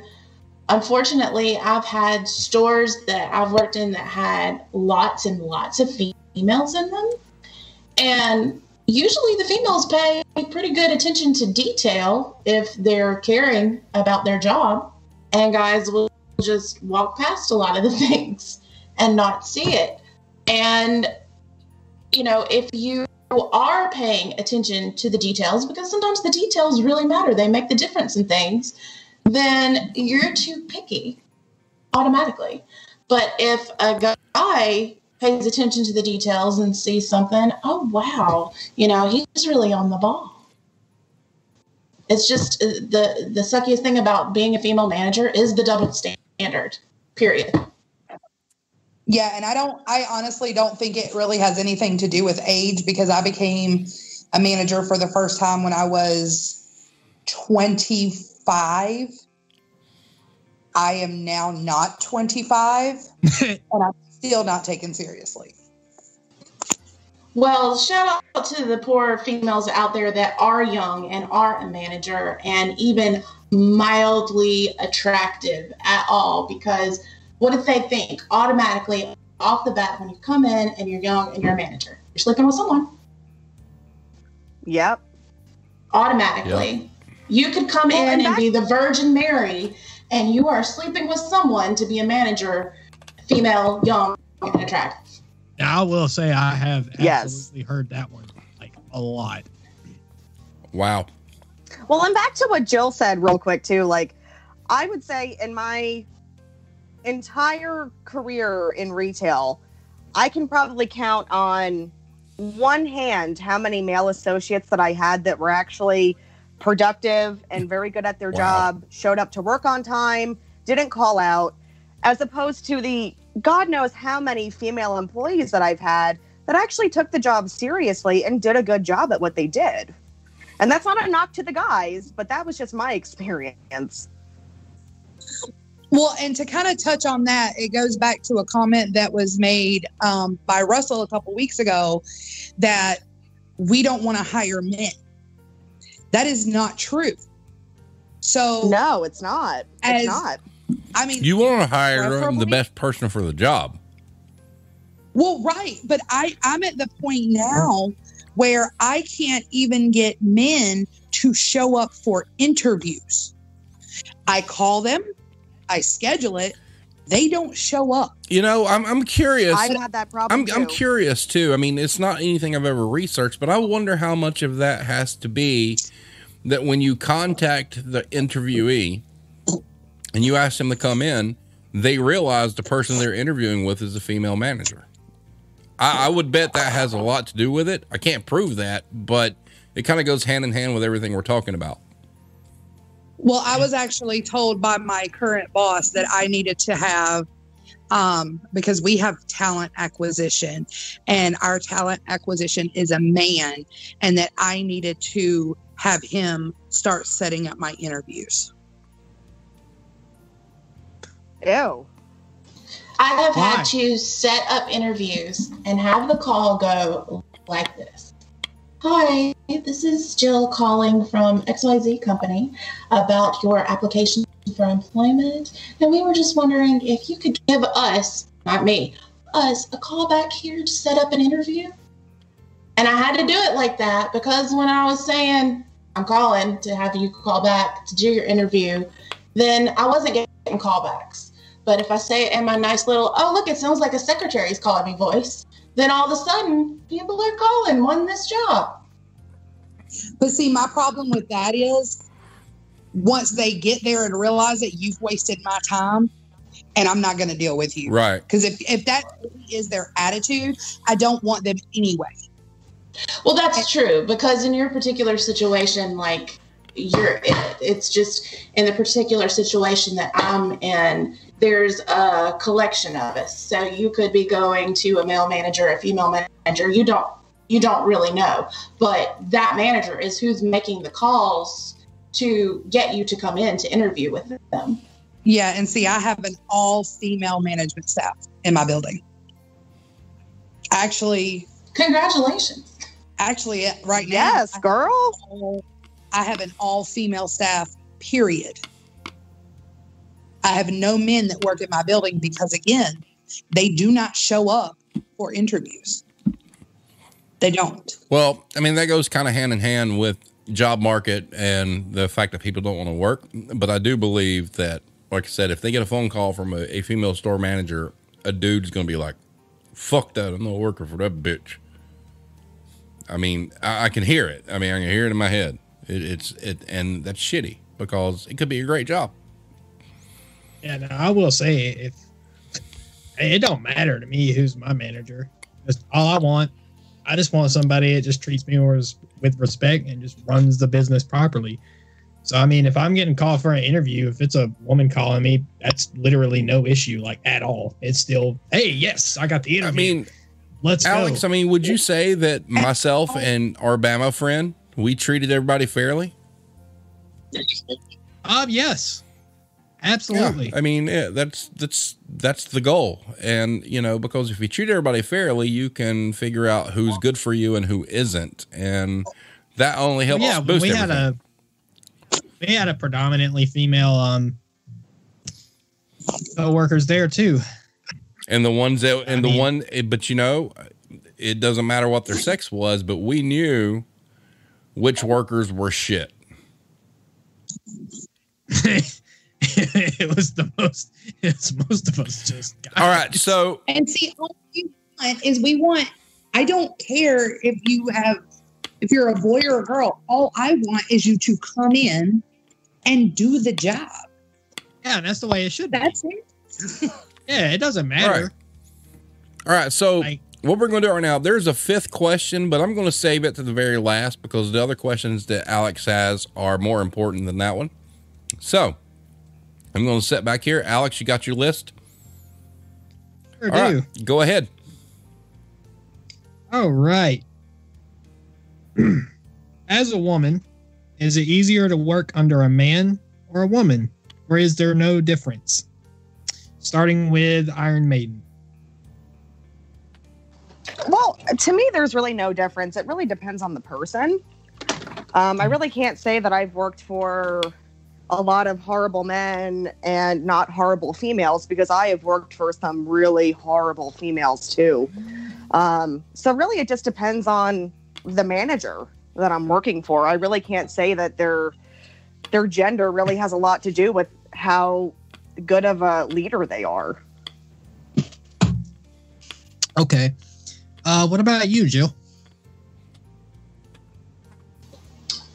unfortunately, I've had stores that I've worked in that had lots and lots of females in them. And usually the females pay pretty good attention to detail if they're caring about their job. And guys will just walk past a lot of the things and not see it. And, you know, if you are paying attention to the details, because sometimes the details really matter, they make the difference in things, then you're too picky automatically. But if a guy pays attention to the details and sees something, oh, wow, you know, he's really on the ball. It's just the suckiest thing about being a female manager is the double standard, period. Yeah, and I honestly don't think it really has anything to do with age, because I became a manager for the first time when I was 25. I am now not 25, and I'm still not taken seriously. Well, shout out to the poor females out there that are young and are a manager and even mildly attractive at all, because what if they think automatically off the bat when you come in and you're young and you're a manager? You're sleeping with someone. Yep. Automatically. Yep. You could come in and be the Virgin Mary, and you are sleeping with someone to be a manager, female, young, and attractive. Now, I will say I have absolutely heard that one like a lot. Wow. Well, and back to what Jill said real quick too, like I would say in my entire career in retail, I can probably count on one hand how many male associates that I had that were actually productive and very good at their job, showed up to work on time, didn't call out, as opposed to the God knows how many female employees that I've had that actually took the job seriously and did a good job at what they did. And that's not a knock to the guys, but that was just my experience. Well, and to kind of touch on that, it goes back to a comment that was made by Russell a couple weeks ago that we don't want to hire men. That is not true. So no, it's not. It's not. I mean, you want to hire the best person for the job. Well, right. But I'm at the point now where I can't even get men to show up for interviews. I call them, I schedule it. They don't show up. You know, I'm curious. I've had that problem I'm curious too. I mean, it's not anything I've ever researched, but I wonder how much of that has to be that when you contact the interviewee and you ask them to come in, they realize the person they're interviewing with is a female manager. I would bet that has a lot to do with it. I can't prove that, but it kind of goes hand in hand with everything we're talking about. Well, I was actually told by my current boss that I needed to have, because we have talent acquisition and our talent acquisition is a man, and that I needed to have him start setting up my interviews. Ew. I have had to set up interviews and have the call go like this. Hi, this is Jill calling from XYZ company about your application for employment. And we were just wondering if you could give us, not me, us a call back here to set up an interview. And I had to do it like that because when I was saying, I'm calling to have you call back to do your interview, then I wasn't getting callbacks. But if I say it in my nice little, oh, look, it sounds like a secretary's calling me voice, then all of a sudden people are calling, wanting this job. But see, my problem with that is once they get there and realize that you've wasted my time and I'm not going to deal with you. Right. Because if that is their attitude, I don't want them anyway. Well, that's true, because in your particular situation, like it's just in the particular situation that I'm in, there's a collection of us. So you could be going to a male manager, a female manager. You don't really know, but that manager is who's making the calls to get you to come in to interview with them. Yeah. And see, I have an all female management staff in my building. Actually, congratulations. Actually, right now, yes, girl. I have an all female staff, period. I have no men that work at my building because, again, they do not show up for interviews. They don't. Well, I mean, that goes kind of hand in hand with job market and the fact that people don't want to work. But I do believe that, like I said, if they get a phone call from a female store manager, a dude's going to be like, fuck that, I'm not working for that bitch. I mean, I can hear it. I mean, I can hear it in my head. And that's shitty because it could be a great job. Yeah, no, I will say it don't matter to me who's my manager. That's all I just want somebody that just treats me with respect and just runs the business properly. So, I mean, if I'm getting called for an interview, if it's a woman calling me, that's literally no issue, like, at all. It's still, hey, yes, I got the interview. I mean, let's Alex, go. I mean, would you say that myself and our Bama friend, we treated everybody fairly? Yes, absolutely. Yeah, I mean, yeah, that's the goal. And, you know, because if you treat everybody fairly, you can figure out who's good for you and who isn't. And that only helps boost everything. We had a predominantly female co-workers there too. And the ones that, but you know, it doesn't matter what their sex was, but we knew which workers were shit. It's most of us just guys. All right. So, and see, all we want, I don't care if you're a boy or a girl. All I want is you to come in and do the job. Yeah, and that's the way it should be. That's it. Yeah, it doesn't matter. All right. So what we're going to do right now, there's a fifth question, but I'm going to save it to the very last because the other questions that Alex has are more important than that one. So I'm going to sit back here. Alex, you got your list? Sure All do. Right, go ahead. All right. As a woman, is it easier to work under a man or a woman, or is there no difference? Starting with Iron Maiden. Well, to me, there's really no difference. It really depends on the person. I really can't say that I've worked for a lot of horrible men and not horrible females because I have worked for some really horrible females too. So really, it just depends on the manager that I'm working for. I really can't say that their gender really has a lot to do with how good of a leader they are. Okay. What about you, Jill?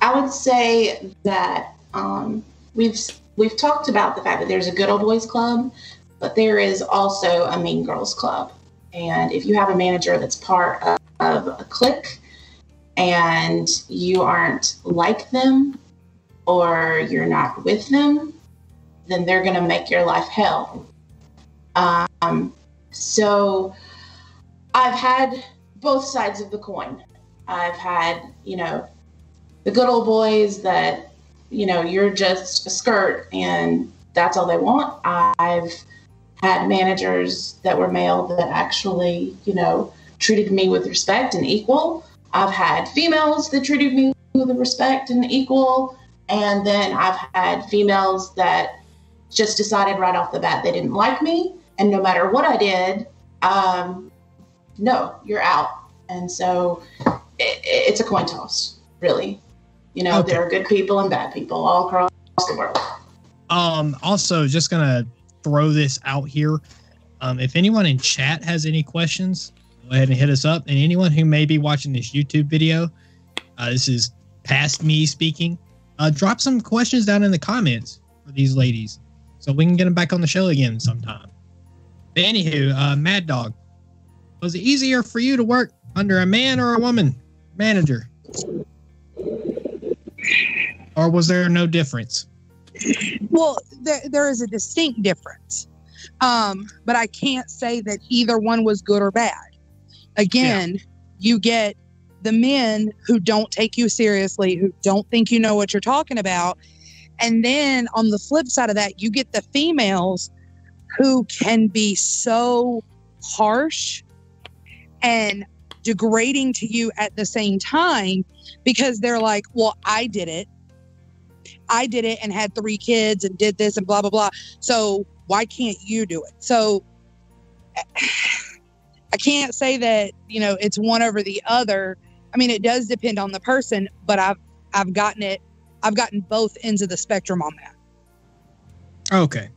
I would say that we've talked about the fact that there's a good old boys club, but there is also a mean girls club. And if you have a manager that's part of a clique and you aren't like them or you're not with them, then they're going to make your life hell. So I've had both sides of the coin. I've had, the good old boys that, you're just a skirt and that's all they want. I've had managers that were male that actually, treated me with respect and equal. I've had females that treated me with respect and equal. And then I've had females that just decided right off the bat they didn't like me. And no matter what I did, no, you're out. And so it's a coin toss, really. Okay. There are good people and bad people all across the world. Also, just going to throw this out here. If anyone in chat has any questions, go ahead and hit us up. And anyone who may be watching this YouTube video, this is past me speaking, drop some questions down in the comments for these ladies so we can get them back on the show again sometime. But anywho, Mad Dog, was it easier for you to work under a man or a woman manager? Or was there no difference? Well, there is a distinct difference. But I can't say that either one was good or bad. Again, You get the men who don't take you seriously, who don't think you know what you're talking about. And then on the flip side of that, you get the females who can be so harsh and degrading to you at the same time because they're like, well, I did it. I did it and had 3 kids and did this and blah, blah, blah. So why can't you do it? So I can't say that, you know, it's one over the other. I mean, it does depend on the person, but I've gotten both ends of the spectrum on that. Okay.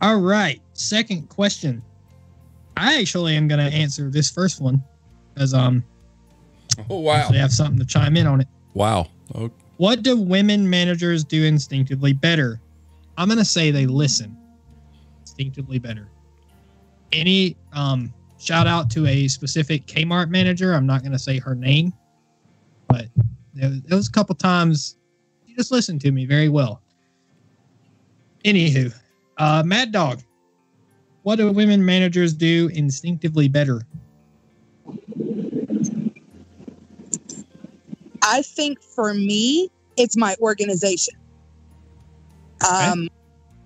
All right. Second question. I actually am going to answer this first one because oh wow, I have something to chime in on it. Wow. Okay. What do women managers do instinctively better? I'm going to say they listen instinctively better. Any shout out to a specific Kmart manager. I'm not going to say her name, but there was a couple times she just listened to me very well. Anywho, Mad Dog, what do women managers do instinctively better? I think for me, it's my organization. Okay.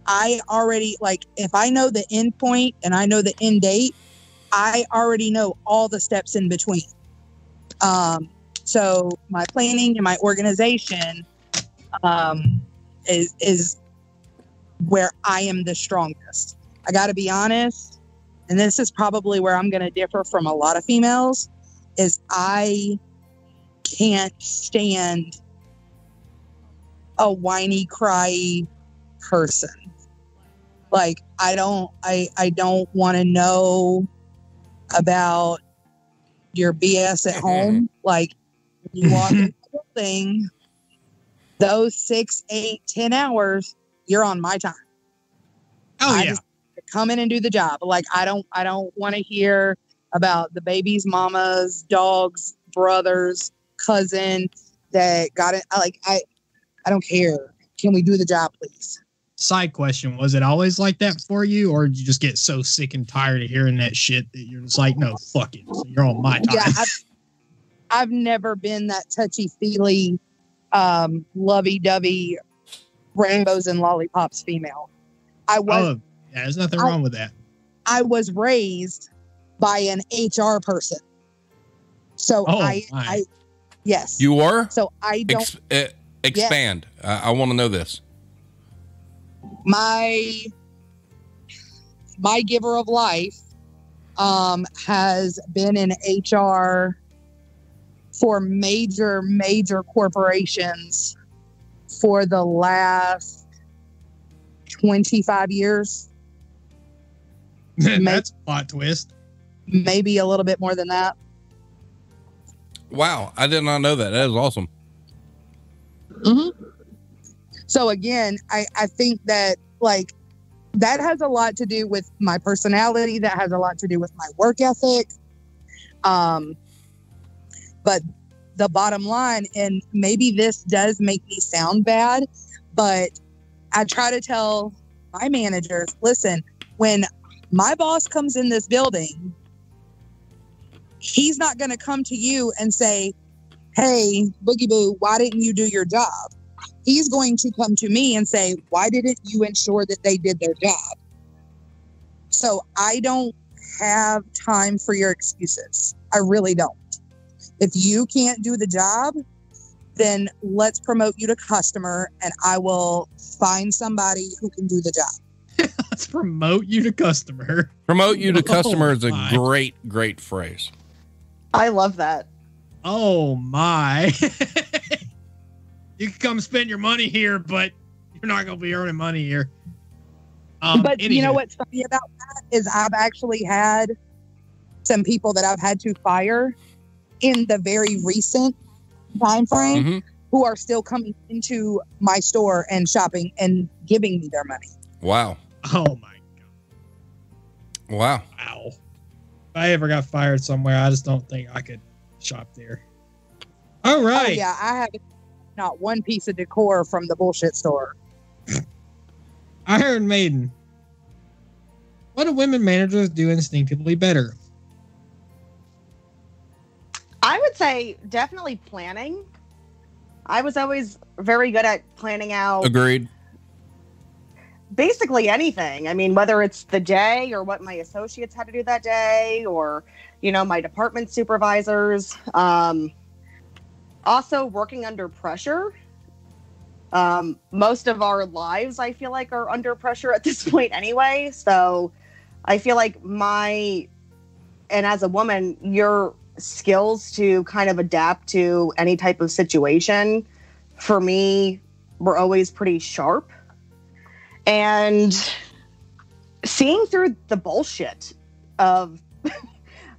I already, like, if I know the end point and I know the end date, I already know all the steps in between. So my planning and my organization is where I am the strongest. I got to be honest, and this is probably where I'm going to differ from a lot of females, is I can't stand a whiny, cry person. Like, I don't want to know about your BS at home. Like, when you walk in the building, those 6, 8, 10 hours, you're on my time. I just come in and do the job. Like, I don't want to hear about the baby's mama's, dog's, brother's, cousin that got it. I don't care. Can we do the job, please? Side question, was it always like that for you, or did you just get so sick and tired of hearing that shit that you're just like, no, fuck it, so you're on my time? Yeah, I've never been that touchy-feely, lovey-dovey, rainbows and lollipops female. There's nothing wrong with that. I was raised by an HR person. So I yes. You were? So I don't... expand. Yes. I want to know this. My giver of life has been in HR for major corporations for the last 25 years. That's a plot twist. Maybe a little bit more than that. Wow, I did not know that. That is awesome. Mm-hmm. So again, I think that, like, that has a lot to do with my personality. That has a lot to do with my work ethic. But the bottom line, and maybe this does make me sound bad, but I try to tell my managers, listen, when my boss comes in this building, he's not going to come to you and say, hey, Boogie Boo, why didn't you do your job? He's going to come to me and say, why didn't you ensure that they did their job? So I don't have time for your excuses. I really don't. If you can't do the job, then let's promote you to customer and I will find somebody who can do the job. Let's promote you to customer. Promote you to customer is a great phrase. I love that. Oh my. You can come spend your money here, but you're not going to be earning money here. But you know what's funny about that is I've actually had some people that I've had to fire in the very recent time frame who are still coming into my store and shopping and giving me their money. Wow. Oh my God. Wow. If I ever got fired somewhere, I just don't think I could shop there. All right. Oh, yeah, I have not one piece of decor from the bullshit store. Iron Maiden. What do women managers do instinctively better? I would say definitely planning. I was always very good at planning out. Agreed. Basically anything. I mean, whether it's the day or what my associates had to do that day or, you know, my department supervisors. Also working under pressure. Most of our lives, I feel like, are under pressure at this point anyway. So I feel like and as a woman, your skills to kind of adapt to any type of situation, for me, were always pretty sharp. And seeing through the bullshit of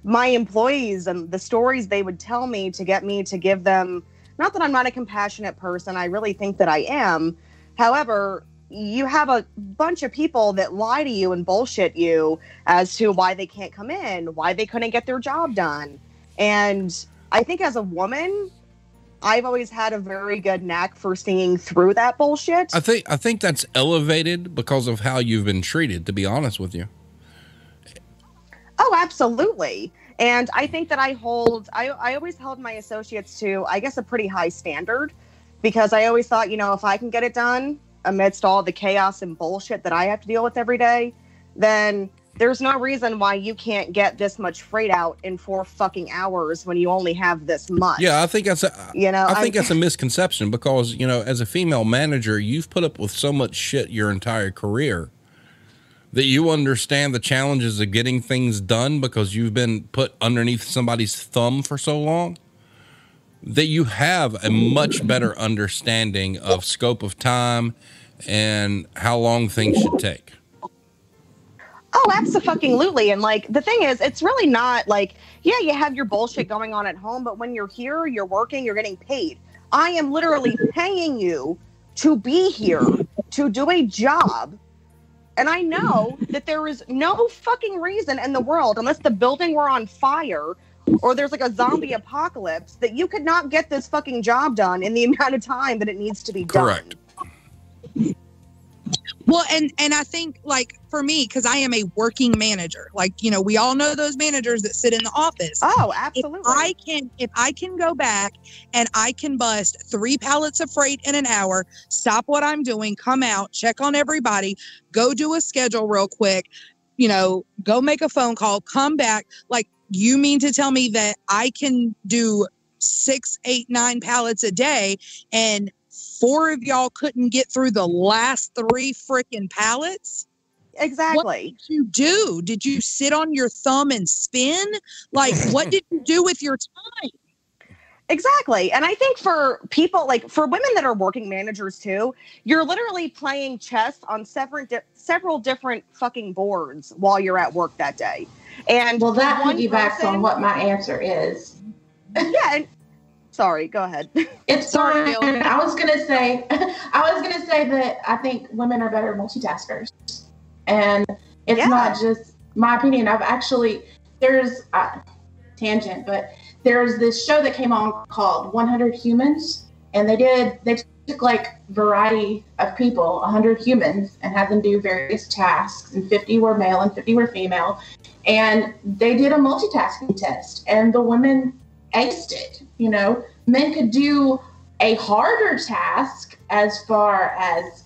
my employees and the stories they would tell me to get me to give them, not that I'm not a compassionate person, I really think that I am. However, you have a bunch of people that lie to you and bullshit you as to why they can't come in, why they couldn't get their job done. And I think as a woman, I've always had a very good knack for seeing through that bullshit. I think that's elevated because of how you've been treated, to be honest with you. Oh, absolutely. And I think that I always held my associates to, I guess, a pretty high standard, because I always thought, if I can get it done amidst all the chaos and bullshit that I have to deal with every day, then there's no reason why you can't get this much freight out in 4 fucking hours when you only have this much. Yeah, I think that's a misconception, because, as a female manager, you've put up with so much shit your entire career that you understand the challenges of getting things done because you've been put underneath somebody's thumb for so long, that you have a much better understanding of scope of time and how long things should take. Oh, absolutely. And the thing is, it's really not yeah, you have your bullshit going on at home, but when you're here, you're working, you're getting paid. I am literally paying you to be here, to do a job. And I know that there is no fucking reason in the world, unless the building were on fire or there's a zombie apocalypse, that you could not get this fucking job done in the amount of time that it needs to be done. Correct. Well, and I think for me, because I am a working manager, we all know those managers that sit in the office. Oh, absolutely. If I can go back and I can bust 3 pallets of freight in an hour, stop what I'm doing, come out, check on everybody, go do a schedule real quick, go make a phone call, come back. You mean to tell me that I can do 6, 8, 9 pallets a day and 4 of y'all couldn't get through the last 3 freaking pallets? Exactly. What did you do? Did you sit on your thumb and spin? What did you do with your time? Exactly. And I think for people, for women that are working managers too, you're literally playing chess on several different fucking boards while you're at work that day. And well, that piggybacks on what my answer is. Yeah. And, sorry, go ahead. It's sorry. I was gonna say that I think women are better multitaskers, and it's not just my opinion. There's tangent, but there's this show that came on called 100 Humans, and they took variety of people, 100 humans, and had them do various tasks, and 50 were male and 50 were female, and they did a multitasking test, and the women aced it. Men could do a harder task as far as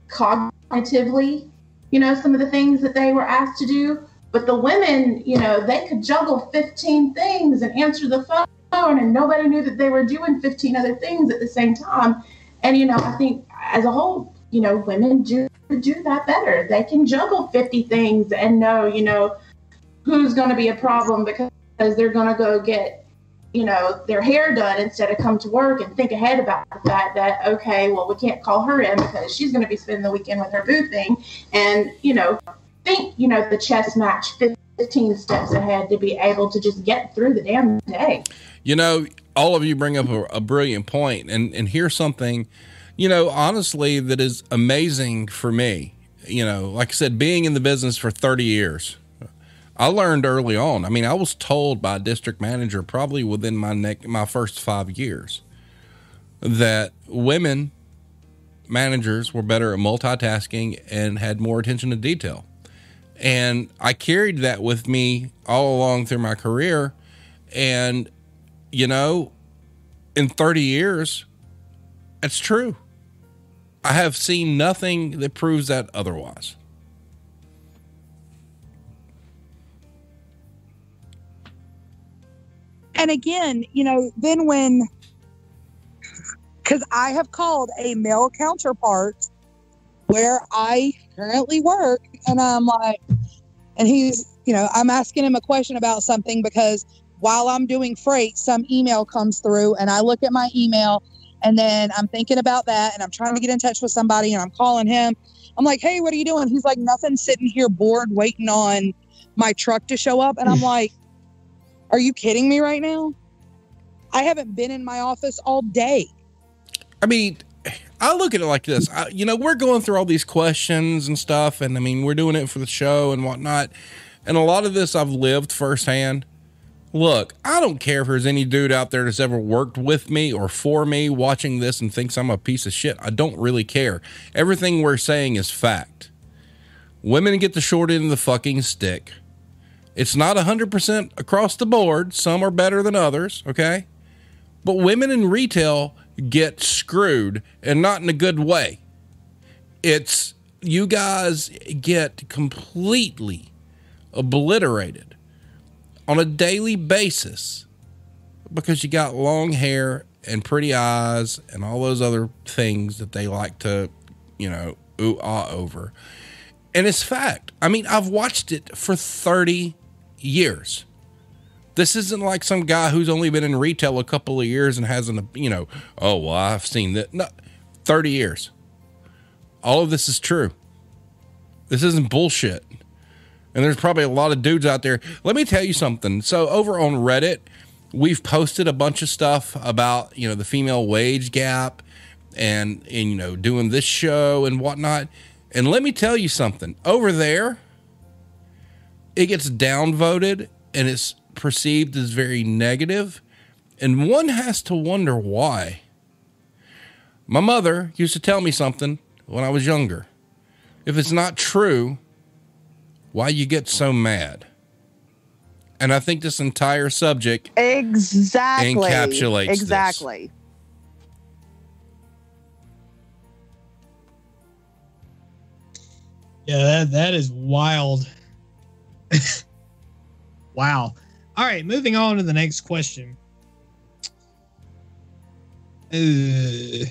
cognitively, some of the things that they were asked to do. But the women, they could juggle 15 things and answer the phone, and nobody knew that they were doing 15 other things at the same time. And, I think as a whole, women do that better. They can juggle 50 things and know, who's going to be a problem because they're going to go get, their hair done instead of come to work and think ahead about the fact that, okay, well, we can't call her in because she's going to be spending the weekend with her boo thing. And, think, the chess match 15 steps ahead to be able to just get through the damn day. All of you bring up a brilliant point, and here's something, honestly, that is amazing for me. Like I said, being in the business for 30 years, I learned early on. I was told by a district manager probably within my first 5 years that women managers were better at multitasking and had more attention to detail. And I carried that with me all along through my career. And, in 30 years, it's true. I have seen nothing that proves that otherwise. And again, then when Because I have called a male counterpart where I currently work, and I'm like, and he's, I'm asking him a question about something because while I'm doing freight, some email comes through and I look at my email and then I'm thinking about that and I'm trying to get in touch with somebody and I'm calling him. I'm like, hey, what are you doing? He's like, nothing, sitting here bored, waiting on my truck to show up. And I'm like, are you kidding me right now? I haven't been in my office all day. I mean, I look at it like this. We're going through all these questions and stuff, and I mean, we're doing it for the show and whatnot. And a lot of this I've lived firsthand. Look, I don't care if there's any dude out there that's ever worked with me or for me watching this and thinks I'm a piece of shit. I don't really care. Everything we're saying is fact. Women get the short end of the fucking stick. It's not 100% across the board. Some are better than others, okay? But women in retail get screwed, and not in a good way. It's, you guys get completely obliterated on a daily basis because you got long hair and pretty eyes and all those other things that they like to, ooh-ah over. And it's fact. I mean, I've watched it for 30 years. This isn't like some guy who's only been in retail a couple of years and hasn't, oh, well, I've seen that. No, 30 years. All of this is true. This isn't bullshit. And there's probably a lot of dudes out there. Let me tell you something. So over on Reddit, we've posted a bunch of stuff about, the female wage gap and doing this show and whatnot. And let me tell you something. Over there, it gets downvoted and it's perceived as very negative, and one has to wonder why. My mother used to tell me something when I was younger. If it's not true, why you get so mad? And I think this entire subject encapsulates exactly. Yeah, that is wild. Wow. All right, moving on to the next question. Do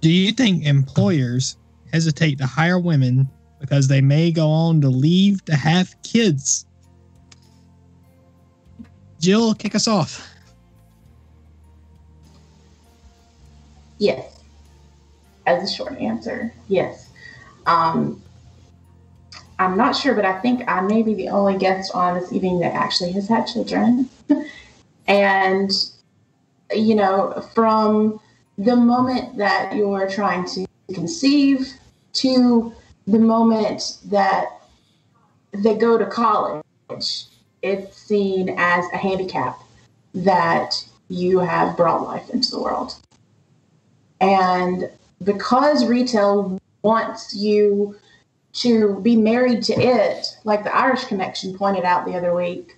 you think employers hesitate to hire women because they may go on to leave to have kids? Jill, kick us off. Yes. As a short answer, yes. I'm not sure, but I think I may be the only guest on this evening that actually has had children. And, from the moment that you're trying to conceive to the moment that they go to college, it's seen as a handicap that you have brought life into the world. And because retail wants you to be married to it, like the Irish Connection pointed out the other week,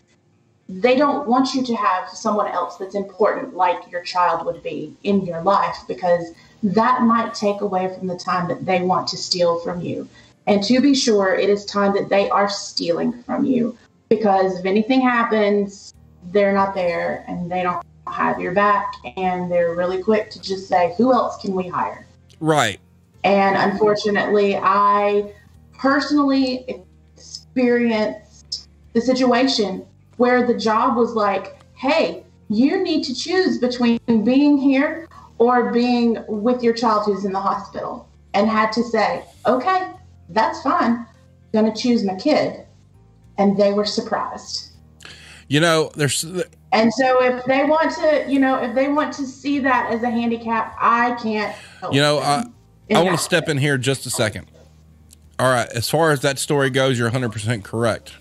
they don't want you to have someone else that's important like your child would be in your life, because that might take away from the time that they want to steal from you. And to be sure, it is time that they are stealing from you, because if anything happens, they're not there and they don't have your back, and they're really quick to just say, who else can we hire? Right. And unfortunately, I personally experienced the situation where the job was like, hey, you need to choose between being here or being with your child who's in the hospital, and had to say, okay, that's fine. I'm going to choose my kid. And they were surprised. And so if they want to, see that as a handicap, I can't help I want to step in here just a second. All right. As far as that story goes, you're 100% correct.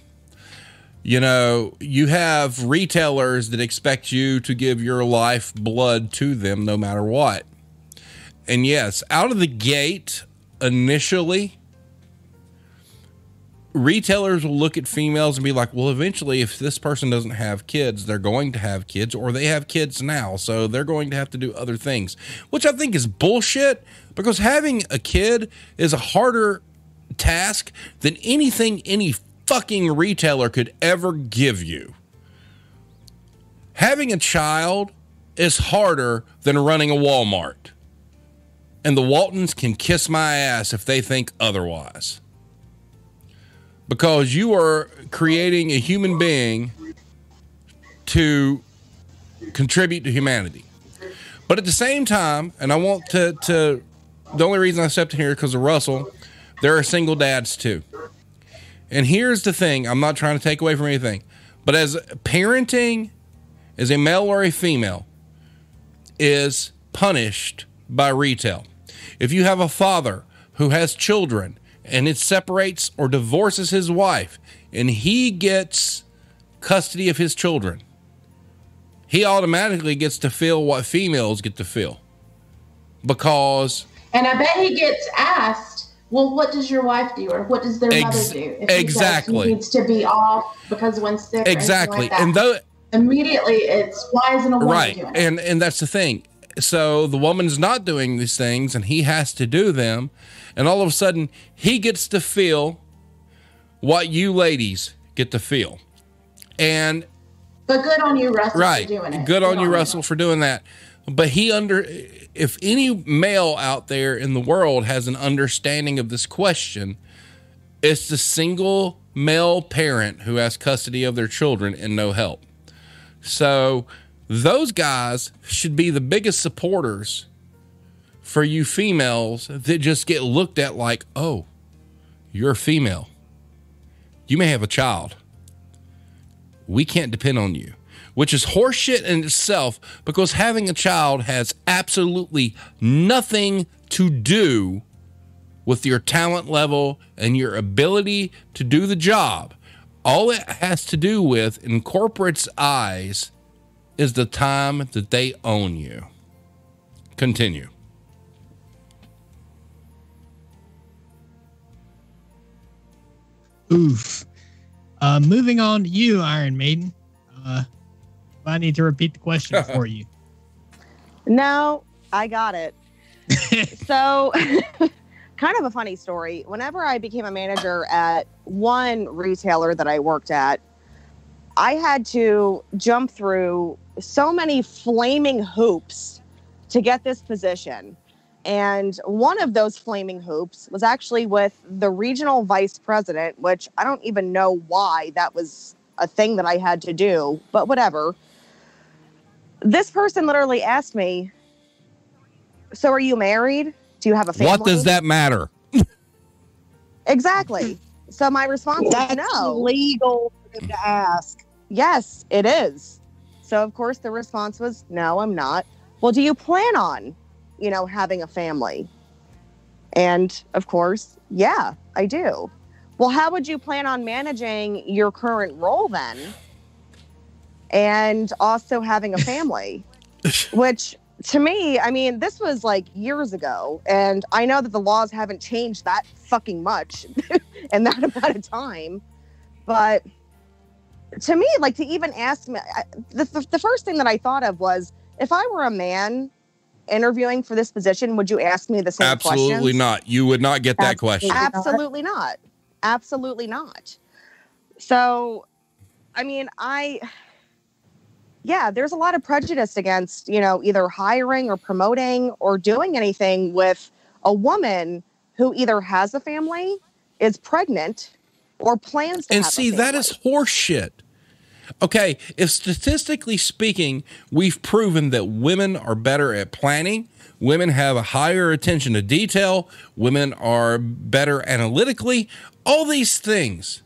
You have retailers that expect you to give your life blood to them no matter what. And yes, out of the gate, initially, retailers will look at females and be like, well, eventually, if this person doesn't have kids, they're going to have kids, or they have kids now, so they're going to have to do other things, which I think is bullshit, because having a kid is a harder task than anything any fucking retailer could ever give you. Having a child is harder than running a Walmart. And the Waltons can kiss my ass if they think otherwise. Because you are creating a human being to contribute to humanity. But at the same time, and I want to the only reason I stepped in here is because of Russell, there are single dads too. And here's the thing, I'm not trying to take away from anything, but as parenting as a male or a female is punished by retail. If you have a father who has children and it separates or divorces his wife and he gets custody of his children, he automatically gets to feel what females get to feel. Because... And I bet he gets asked, well, what does your wife do? Or what does their mother do? If exactly. He needs to be off because one's sick. Exactly. Like that. And though... Immediately it's, why isn't a woman doing it? And that's the thing. So the woman's not doing these things and he has to do them. And all of a sudden he gets to feel what you ladies get to feel. And... But good on you, Russell, for doing it. Good on you, Russell, for doing that. But if any male out there in the world has an understanding of this question, it's the single male parent who has custody of their children and no help. So those guys should be the biggest supporters for you females that just get looked at like, oh, you're a female. You may have a child. We can't depend on you, which is horseshit in itself, because having a child has absolutely nothing to do with your talent level and your ability to do the job. All it has to do with, in corporate's eyes, is the time that they own you. Continue. Oof. Moving on to you, Iron Maiden. I need to repeat the question for you. No, I got it. So, kind of a funny story. Whenever I became a manager at one retailer that I worked at, I had to jump through so many flaming hoops to get this position. And one of those flaming hoops was actually with the regional vice president, which I don't even know why that was a thing that I had to do, but whatever. This person literally asked me, so are you married? Do you have a family? What does that matter? Exactly. So my response was no. Legal for them to ask. Yes, it is. So of course the response was, no, I'm not. Well, do you plan on, having a family? And of course, yeah, I do. Well, how would you plan on managing your current role then? And also having a family, which to me, I mean, this was like years ago. And I know that the laws haven't changed that fucking much in that amount of time. But to me, like, to even ask me, the first thing that I thought of was, if I were a man interviewing for this position, would you ask me the same questions? Absolutely not. You would not get that question. Absolutely not. Absolutely not. So, I mean, there's a lot of prejudice against, either hiring or promoting or doing anything with a woman who either has a family, is pregnant, or plans to have a family. That is horseshit. Okay, if statistically speaking, we've proven that women are better at planning, women have a higher attention to detail, women are better analytically, all these things.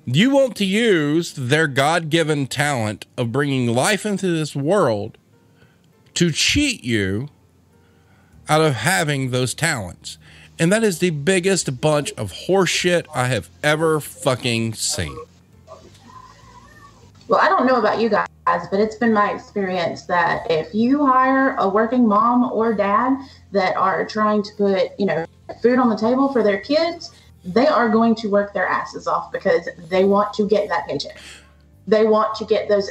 You want to use their God-given talent of bringing life into this world to cheat you out of having those talents. And that is the biggest bunch of horseshit I have ever fucking seen. Well, I don't know about you guys, but it's been my experience that if you hire a working mom or dad that are trying to put, food on the table for their kids, they are going to work their asses off because they want to get that paycheck. They want to get those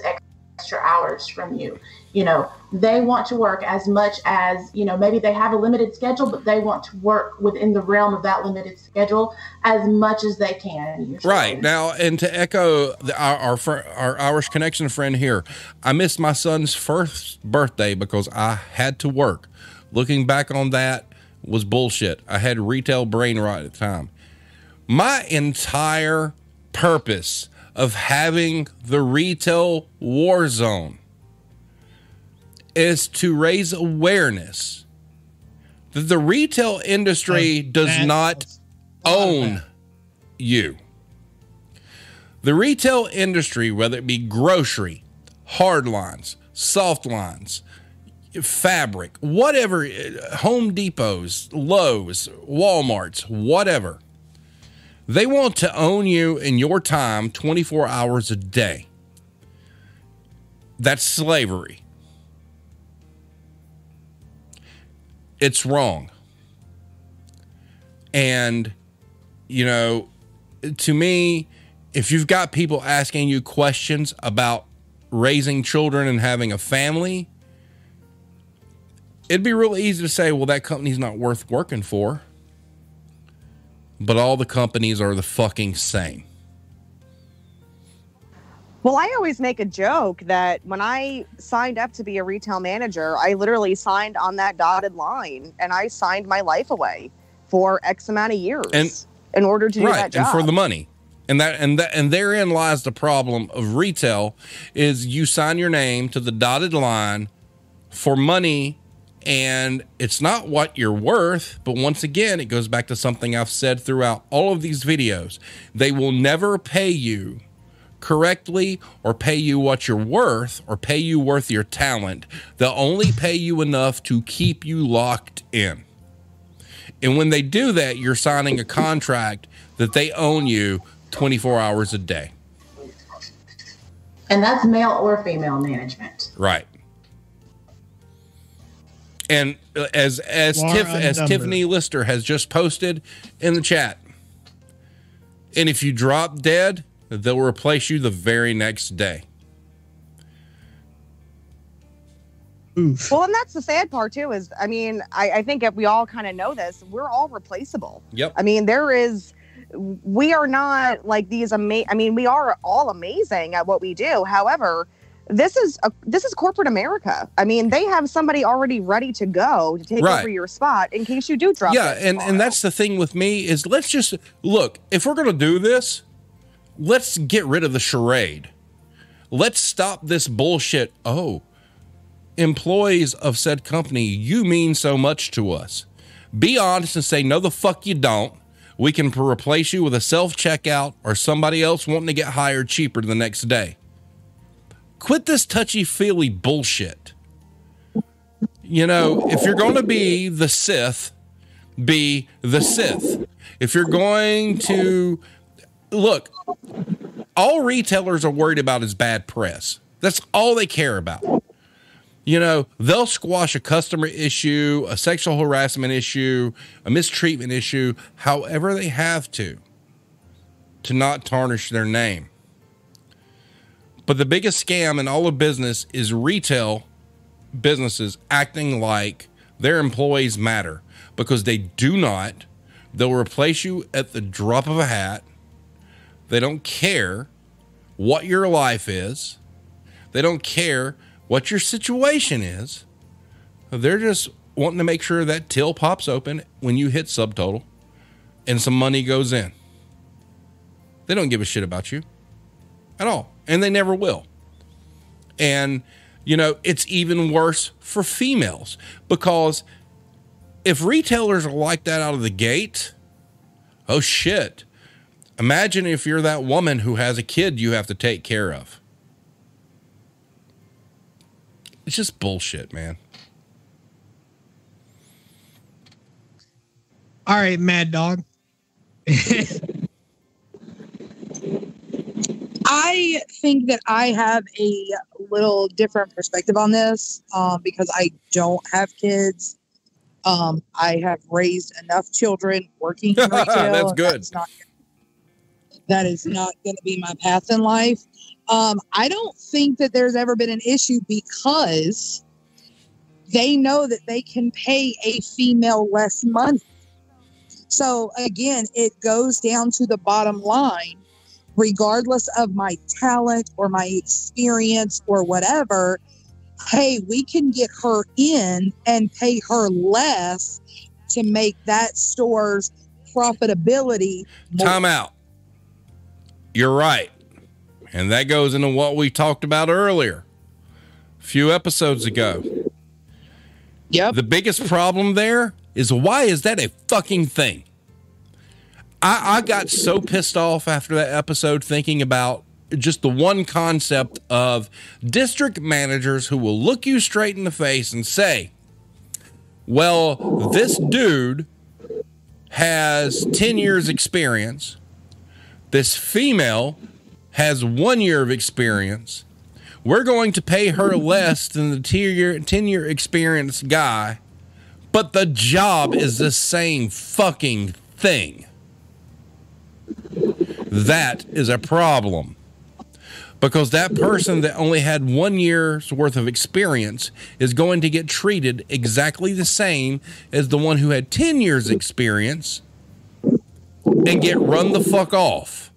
extra hours from you. You know, they want to work as much as, you know, maybe they have a limited schedule, but they want to work within the realm of that limited schedule as much as they can. Usually. Right. Now, and to echo our Irish Connection friend here, I missed my son's first birthday because I had to work. Looking back on that was bullshit. I had retail brain rot at the time. My entire purpose of having the retail war zone is to raise awareness that the retail industry does not own you. The retail industry, whether it be grocery, hard lines, soft lines, fabric, whatever, Home Depots, Lowe's, Walmarts, whatever, they want to own you and your time 24 hours a day. That's slavery. It's wrong. And, you know, to me, if you've got people asking you questions about raising children and having a family, it'd be really easy to say, well, that company's not worth working for. But all the companies are the fucking same. Well, I always make a joke that when I signed up to be a retail manager, I literally signed on that dotted line and I signed my life away for X amount of years in order to do that job. And for the money. And therein lies the problem of retail is you sign your name to the dotted line for money, and it's not what you're worth. But once again, it goes back to something I've said throughout all of these videos. They will never pay you correctly or pay you what you're worth or pay you worth your talent. They'll only pay you enough to keep you locked in. And when they do that, you're signing a contract that they own you 24 hours a day. And that's male or female management. Right. And as Tiffany Lister has just posted in the chat, and if you drop dead, they'll replace you the very next day. Oof. Well, and that's the sad part too, is, I mean, I think if we all kind of know this, we're all replaceable. Yep. I mean, we are not like these we are all amazing at what we do. However, this is corporate America. I mean, they have somebody already ready to go to take over your spot in case you do drop. Yeah. And that's the thing with me is, let's just look, if we're going to do this, let's get rid of the charade. Let's stop this bullshit. Oh, employees of said company, you mean so much to us. Be honest and say, no, the fuck you don't. We can replace you with a self-checkout or somebody else wanting to get hired cheaper the next day. Quit this touchy-feely bullshit. You know, if you're going to be the Sith, be the Sith. If you're going to... Look, all retailers are worried about is bad press. That's all they care about. You know, they'll squash a customer issue, a sexual harassment issue, a mistreatment issue, however they have to not tarnish their name. But the biggest scam in all of business is retail businesses acting like their employees matter, because they do not. They'll replace you at the drop of a hat. They don't care what your life is. They don't care what your situation is. They're just wanting to make sure that till pops open when you hit subtotal and some money goes in. They don't give a shit about you at all. And they never will. And, you know, it's even worse for females, because if retailers are like that out of the gate, oh shit. Imagine if you're that woman who has a kid you have to take care of. It's just bullshit, man. All right, Mad Dog. I think that I have a little different perspective on this because I don't have kids. I have raised enough children working in retail. That's good. That is not going to be my path in life. I don't think that there's ever been an issue because they know that they can pay a female less money. So again, it goes down to the bottom line, regardless of my talent or my experience or whatever. Hey, we can get her in and pay her less to make that store's profitability more. Time out. You're right. And that goes into what we talked about earlier, a few episodes ago. Yep. The biggest problem there is, why is that a fucking thing? I got so pissed off after that episode thinking about just the one concept of district managers who will look you straight in the face and say, well, this dude has 10 years experience. This female has 1 year of experience. We're going to pay her less than the 10-year experienced guy, but the job is the same fucking thing. That is a problem. Because that person that only had 1 year's worth of experience is going to get treated exactly the same as the one who had 10 years experience and get run the fuck off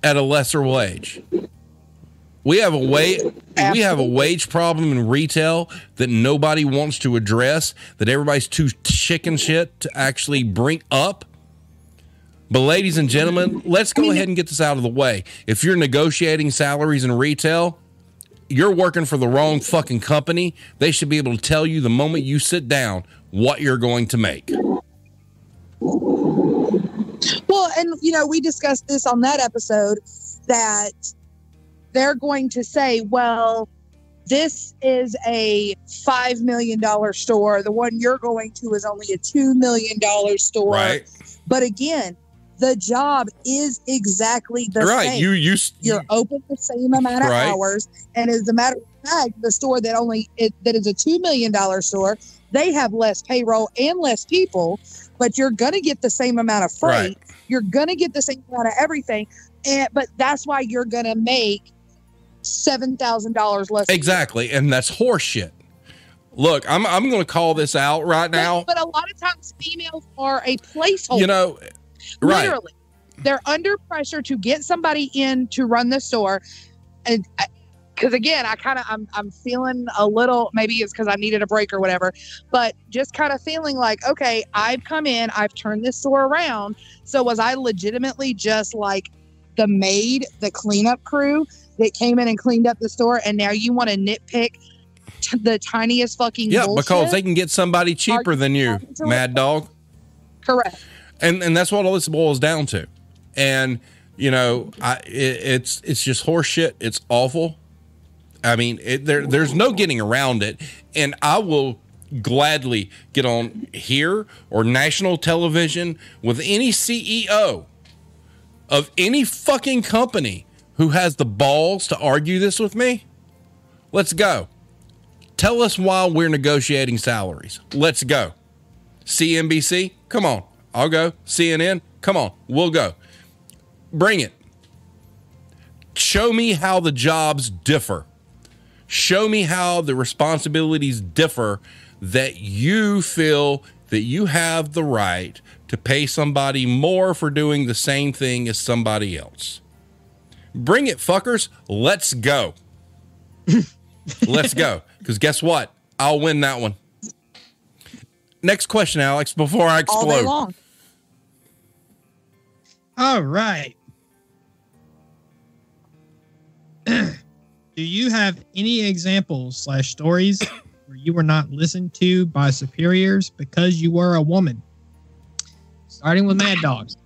at a lesser wage. We have a wage problem in retail that nobody wants to address, that everybody's too chicken shit to actually bring up. But ladies and gentlemen, let's go ahead and get this out of the way. If you're negotiating salaries in retail, you're working for the wrong fucking company. They should be able to tell you the moment you sit down what you're going to make. Well, and we discussed this on that episode, that they're going to say, well, this is a $5 million store. The one you're going to is only a $2 million store. Right. But again, the job is exactly the same. You're open the same amount of hours. And as a matter of fact, the store that is a $2 million store, they have less payroll and less people, but you're going to get the same amount of freight. Right. You're going to get the same amount of everything. But that's why you're going to make $7,000 less. Exactly. And that's horseshit. Look, I'm going to call this out right now. But a lot of times females are a placeholder. Right. Literally, they're under pressure to get somebody in to run the store. And because again, I'm feeling a little, maybe it's because I needed a break or whatever, but just kind of feeling like, okay, I've come in, I've turned this store around. So was I legitimately just like the maid, the cleanup crew that came in and cleaned up the store, and now you want to nitpick the tiniest fucking bullshit? Because they can get somebody cheaper than you, mad dog. Correct. And that's what all this boils down to. And it's just horseshit. It's awful. I mean, there's no getting around it. And I will gladly get on here or national television with any CEO of any fucking company who has the balls to argue this with me. Let's go. Tell us why we're negotiating salaries. Let's go. CNBC, come on. I'll go. CNN, come on. We'll go. Bring it. Show me how the jobs differ. Show me how the responsibilities differ, that you feel that you have the right to pay somebody more for doing the same thing as somebody else. Bring it, fuckers. Let's go. Let's go. Because guess what? I'll win that one. Next question, Alex, before I explode. All day long. All right. Do you have any examples / stories where you were not listened to by superiors because you were a woman? Starting with Mad Dogs.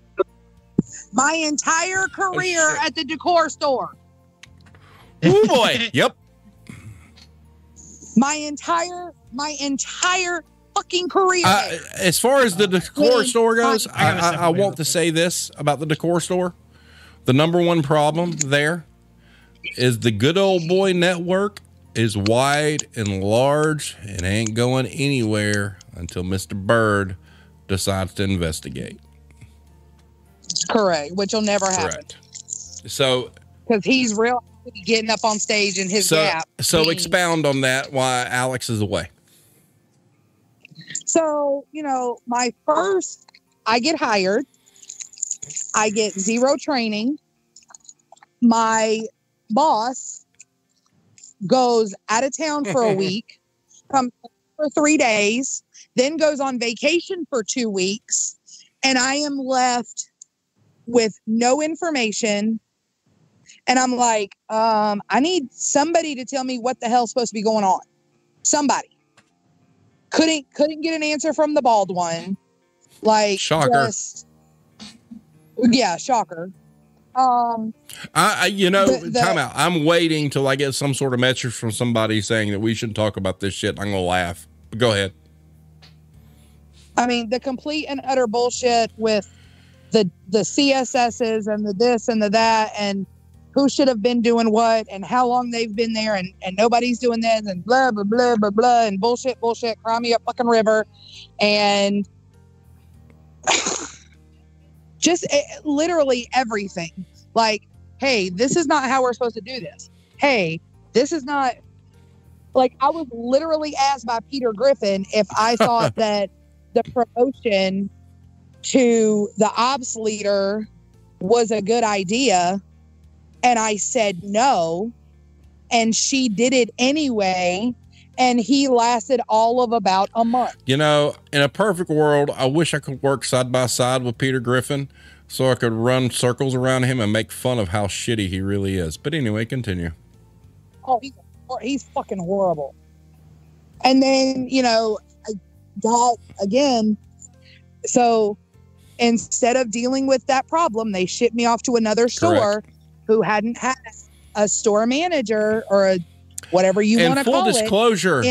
My entire career at the decor store. Oh boy. Yep. My entire fucking career. As far as the decor store goes, I want to say this about the decor store. The number one problem there is the good old boy network is wide and large and ain't going anywhere until Mr. Bird decides to investigate. Correct, which will never happen. Correct. So, because he's real getting up on stage in his so, gap. So expound on that, why Alex is away. So, I get hired. I get zero training. My boss goes out of town for a week, comes for 3 days, then goes on vacation for 2 weeks, and I am left with no information. And I'm like, I need somebody to tell me what the hell's supposed to be going on. Somebody. Couldn't get an answer from the bald one. Like, shocker. Yeah, shocker. Time out. I'm waiting till I get some sort of message from somebody saying that we shouldn't talk about this shit. I'm gonna laugh. But go ahead. I mean, the complete and utter bullshit with the CSSs and the this and the that and who should have been doing what and how long they've been there and nobody's doing this and blah, blah, blah, blah, blah, and bullshit, cry me a fucking river. And just literally everything. Like, hey, this is not how we're supposed to do this. Hey, this is not... Like, I was literally asked by Peter Griffin if I thought that the promotion to the ops leader was a good idea. And I said no. And she did it anyway. And he lasted all of about a month. In a perfect world, I wish I could work side by side with Peter Griffin so I could run circles around him and make fun of how shitty he really is. But anyway, continue. Oh, he's fucking horrible. And then, I got again. So instead of dealing with that problem, they shipped me off to another store who hadn't had a store manager or whatever you want to call it. And full disclosure,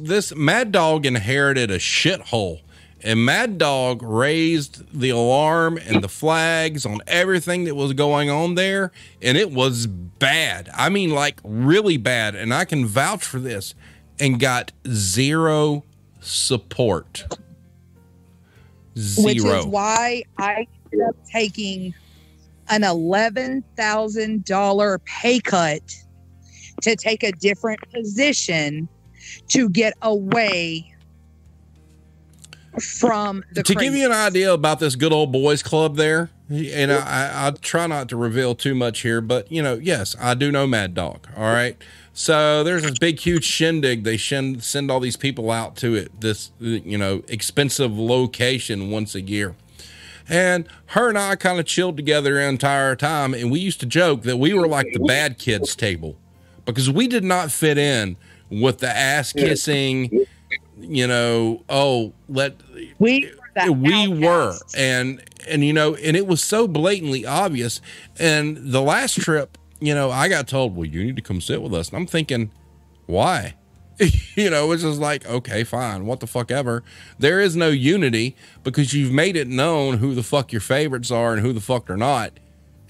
this Mad Dog inherited a shithole. And Mad Dog raised the alarm and the flags on everything that was going on there. And it was bad. I mean, like, really bad. And I can vouch for this. And got zero support. Zero. Which is why I ended up taking an $11,000 pay cut to take a different position to get away from the to give you an idea about this good old boys club there, and I try not to reveal too much here, but yes, I do know Mad Dog. All right. So there's this big, huge shindig. They send all these people out to it, this, expensive location once a year. And her and I kind of chilled together the entire time. And we used to joke that we were like the bad kids table because we did not fit in with the ass kissing, we were. And it was so blatantly obvious. And the last trip, I got told, well, you need to come sit with us. And I'm thinking, why? It's just like, okay, fine. What the fuck ever. There is no unity because you've made it known who the fuck your favorites are and who the fuck they're not.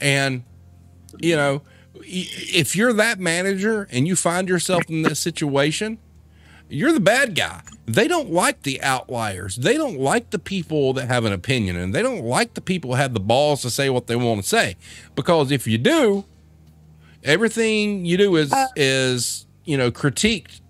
And, if you're that manager and you find yourself in this situation, you're the bad guy. They don't like the outliers. They don't like the people that have an opinion, and they don't like the people who have the balls to say what they want to say. Because if you do, everything you do is critiqued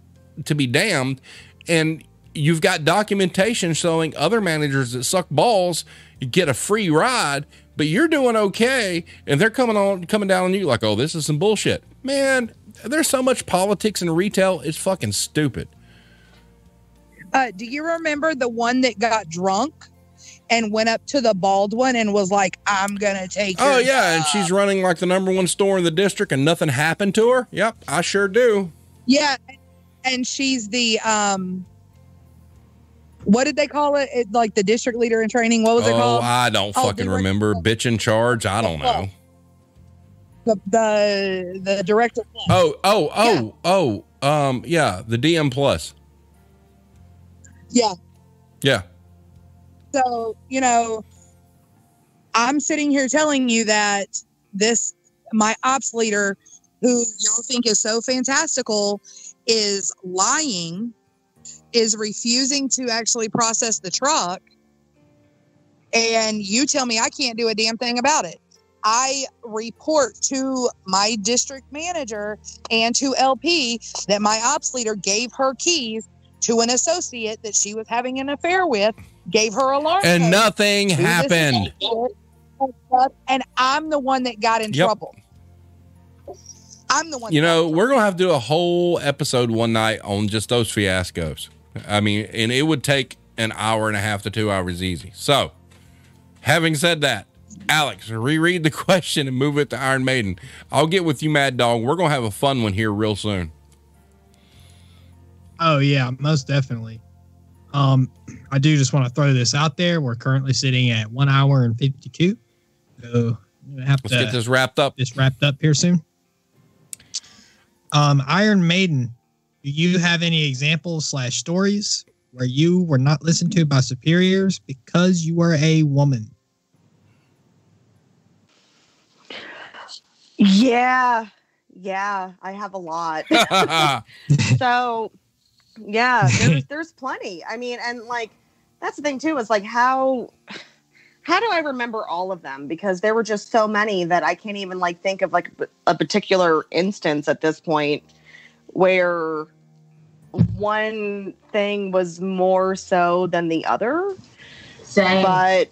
to be damned, and you've got documentation showing other managers that suck balls get a free ride, but you're doing okay, and they're coming down on you like, oh, this is some bullshit. Man, there's so much politics in retail, it's fucking stupid. Do you remember the one that got drunk and went up to the bald one and was like, I'm gonna take your job. And she's running like the #1 store in the district and nothing happened to her? Yep, I sure do. Yeah, and she's the what did they call it? Like the district leader in training. What was it called? I don't fucking remember. Bitch in charge. I don't know. The director. The DM plus. Yeah. Yeah. So, I'm sitting here telling you that my ops leader, who y'all think is so fantastical, is lying, is refusing to actually process the truck, and you tell me I can't do a damn thing about it. I report to my district manager and to LP that my ops leader gave her keys to an associate that she was having an affair with, gave her alarm and code nothing to this happened. associate, and I'm the one that got in trouble. I'm the one. You know, we're going to have to do a whole episode one night on just those fiascos. I mean, and it would take an hour and a half to 2 hours easy. So, having said that, Alex, reread the question and move it to Iron Maiden. I'll get with you, Mad Dog. We're going to have a fun one here real soon. Oh, yeah, most definitely. I do just want to throw this out there. We're currently sitting at 1 hour and 52. So let's get this wrapped up. Here soon. Iron Maiden, do you have any examples / stories where you were not listened to by superiors because you were a woman? Yeah, I have a lot. So, yeah, there's plenty. I mean, and like that's the thing too is like how do I remember all of them? Because there were just so many that I can't even like think of like a particular instance at this point where one thing was more so than the other. Same. But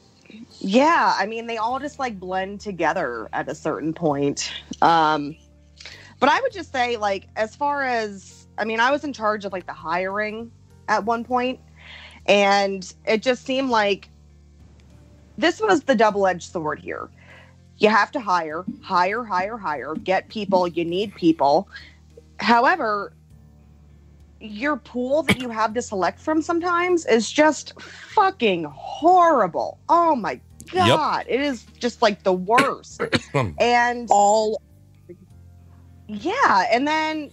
yeah, I mean, they all just like blend together at a certain point. But I would just say like, as far as, I mean, I was in charge of like the hiring at one point, and it just seemed like this was the double-edged sword here. You have to hire, get people, you need people. However, your pool that you have to select from sometimes is just fucking horrible. Oh my God. Yep. It is just like the worst. And yeah. And then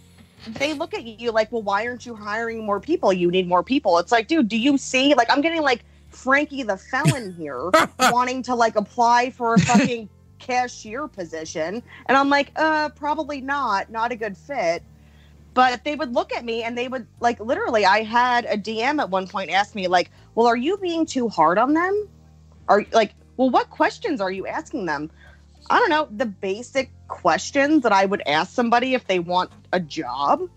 they look at you like, well, why aren't you hiring more people? You need more people. It's like, dude, do you see? Like, I'm getting like Frankie the felon here wanting to like apply for a fucking cashier position. And I'm like, probably not a good fit. But they would look at me and they would like, literally, I had a DM at one point ask me like, well, are you being too hard on them? Are like, well, what questions are you asking them? I don't know, the basic questions that I would ask somebody if they want a job.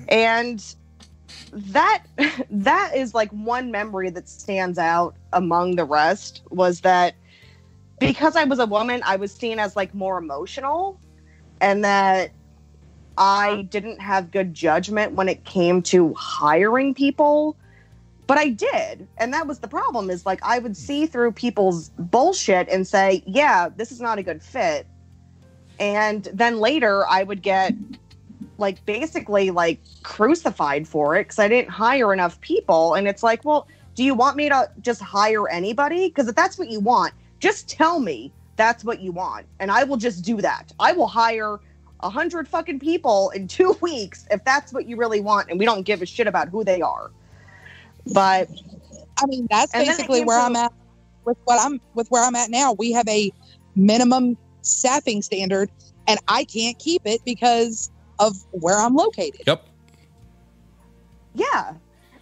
And that is like one memory that stands out among the rest, was that because I was a woman, I was seen as like more emotional, and that I didn't have good judgment when it came to hiring people. But I did. And that was the problem, is like I would see through people's bullshit and say, yeah, this is not a good fit. And then later I would get like basically like crucified for it because I didn't hire enough people. And it's like, well, do you want me to just hire anybody? Because if that's what you want, just tell me that's what you want. And I will just do that. I will hire 100 fucking people in 2 weeks if that's what you really want. And we don't give a shit about who they are. But I mean, that's basically where I'm at with where I'm at now. We have a minimum staffing standard, and I can't keep it because of where I'm located. Yep. Yeah.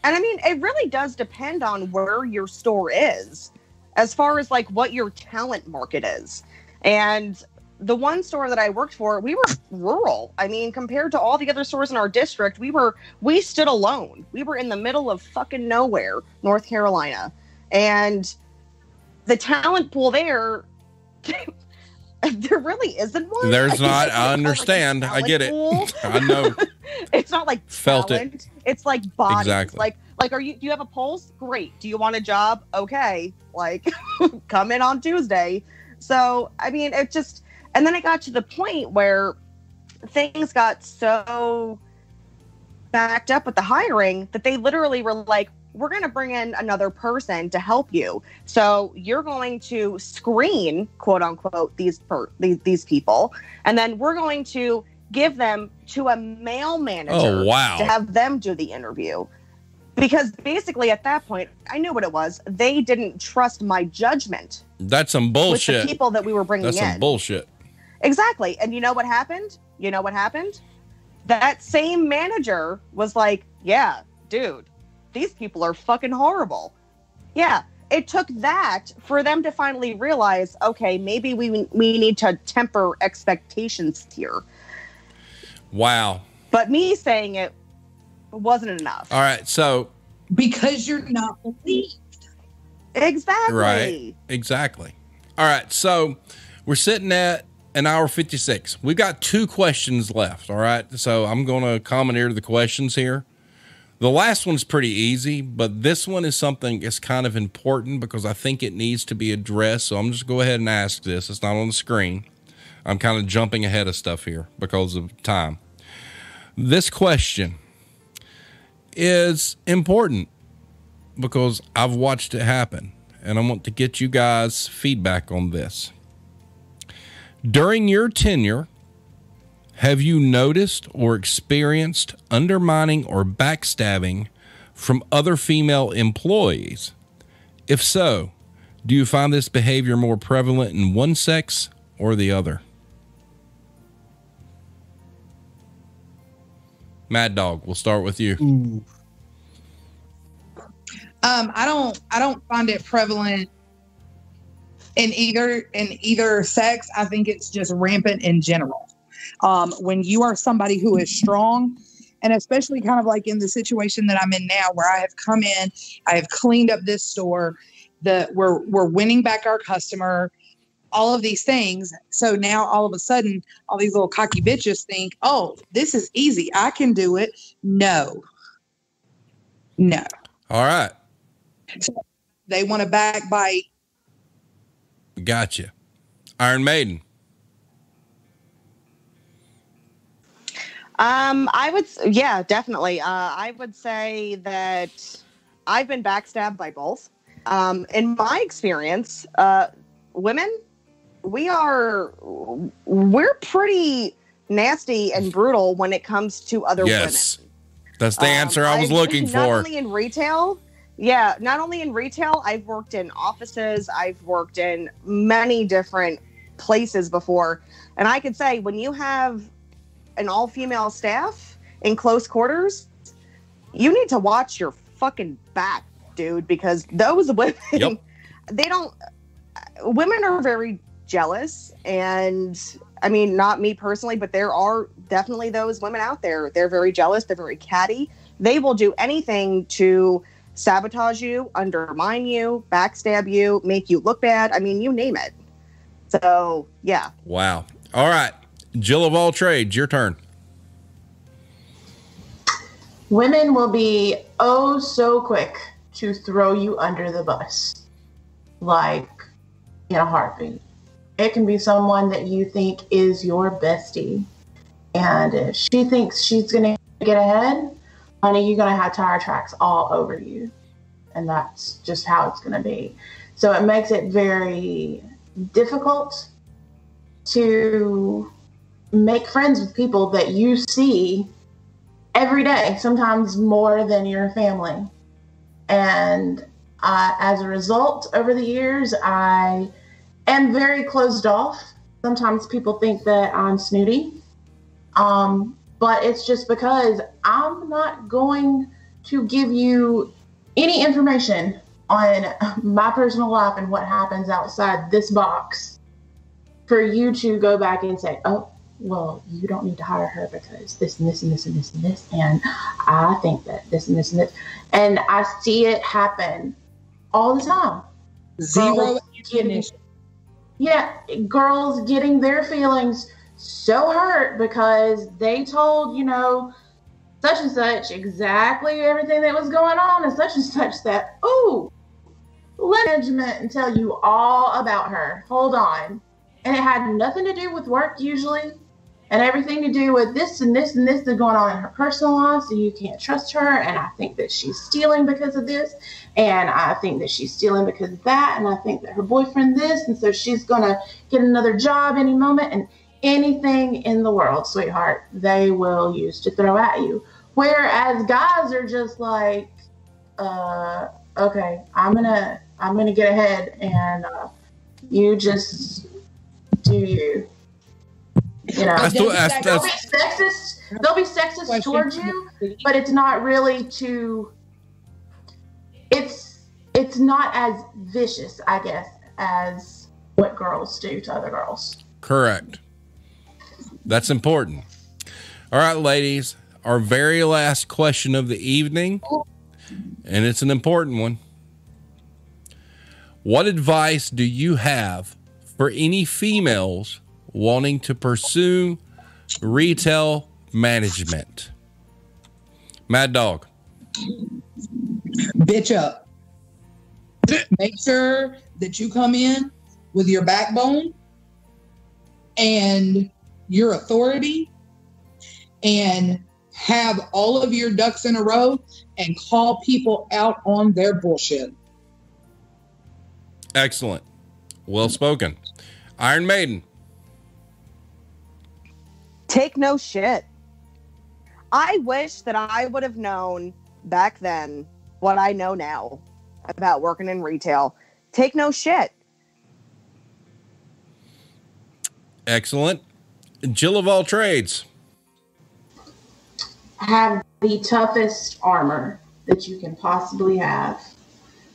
And I mean, it really does depend on where your store is, as far as like what your talent market is. And the one store that I worked for, we were rural. I mean, compared to all the other stores in our district, we stood alone. We were in the middle of fucking nowhere, North Carolina. And the talent pool there, there really isn't one. There's not. I understand. I get it. I know. It's not like felt talent. it. It's like bodies. Exactly. Like, do you have a pulse? Great. Do you want a job? Okay. Like, come in on Tuesday. So, I mean, it just, and then it got to the point where things got so backed up with the hiring that they literally were like, we're going to bring in another person to help you. So you're going to screen, quote unquote, these people. And then we're going to give them to a mail manager to have them do the interview. Because basically at that point, I knew what it was. They didn't trust my judgment. That's some bullshit. With the people that we were bringing in. That's some bullshit. Exactly. And you know what happened? That same manager was like, yeah, dude, these people are fucking horrible. Yeah. it took that for them to finally realize, okay, maybe we need to temper expectations here. Wow. But me saying it wasn't enough. All right. So because you're not believed. Exactly. Right. Exactly. All right. So we're sitting at an hour 56. We've got 2 questions left. All right. So I'm going to commandeer the questions here. The last one's pretty easy, but this one is something that's kind of important because I think it needs to be addressed. So I'm just go ahead and ask this. It's not on the screen. I'm kind of jumping ahead of stuff here because of time. This question is important because I've watched it happen, and I want to get you guys' feedback on this. During your tenure, have you noticed or experienced undermining or backstabbing from other female employees? If so, do you find this behavior more prevalent in one sex or the other? Mad Dog, we'll start with you. Ooh. I don't find it prevalent in either sex. I think it's just rampant in general. When you are somebody who is strong, and especially kind of like in the situation that I'm in now, where I have come in, I have cleaned up this store, we're winning back our customer, all of these things. So now all of a sudden, all these little cocky bitches think, oh, this is easy. I can do it. No. All right. So they want to backbite. Gotcha. Iron Maiden. Yeah, definitely. I would say that I've been backstabbed by both. In my experience, women, we're pretty nasty and brutal when it comes to other women. That's the answer I was looking for. Not only in retail, I've worked in offices, I've worked in many different places before. And I could say when you have an all-female staff in close quarters, you need to watch your fucking back, dude, because those women, women are very jealous. And I mean, not me personally, but there are definitely those women out there. They're very jealous. They're very catty. They will do anything to sabotage you, undermine you, backstab you, make you look bad. I mean, you name it. So, yeah. Wow. All right. Jill of all trades, your turn. Women will be oh so quick to throw you under the bus, like in a heartbeat. It can be someone that you think is your bestie, and if she thinks she's going to get ahead, honey, you're going to have tire tracks all over you, and that's just how it's going to be. So it makes it very difficult to make friends with people that you see every day, sometimes more than your family. And as a result, over the years, I am very closed off. Sometimes people think that I'm snooty, but it's just because I'm not going to give you any information on my personal life and what happens outside this box for you to go back and say, oh, well, you don't need to hire her because this and this and this and this and this. And I think that this and this and this. And I see it happen all the time. Zero ammunition. Yeah, girls getting their feelings so hurt because they told, such and such exactly everything that was going on and such that, oh, let management and tell you all about her. Hold on. And it had nothing to do with work usually, and everything to do with this and this and this that's going on in her personal life, so you can't trust her, and I think that she's stealing because of this, and I think that she's stealing because of that, and I think that her boyfriend this, and so she's going to get another job any moment, and anything in the world, sweetheart, they will use to throw at you. Whereas guys are just like, okay, I'm gonna get ahead, and you just do you. They'll be sexist towards you, but it's not really to. It's it's not as vicious, I guess, as what girls do to other girls. Correct. That's important. All right, ladies, our very last question of the evening, and it's an important one. What advice do you have for any females wanting to pursue retail management? Mad Dog. Bitch up. Make sure that you come in with your backbone and your authority and have all of your ducks in a row and call people out on their bullshit. Excellent. Well spoken. Iron Maiden. Take no shit. I wish that I would have known back then what I know now about working in retail. Take no shit. Excellent. Jill of all trades. Have the toughest armor that you can possibly have,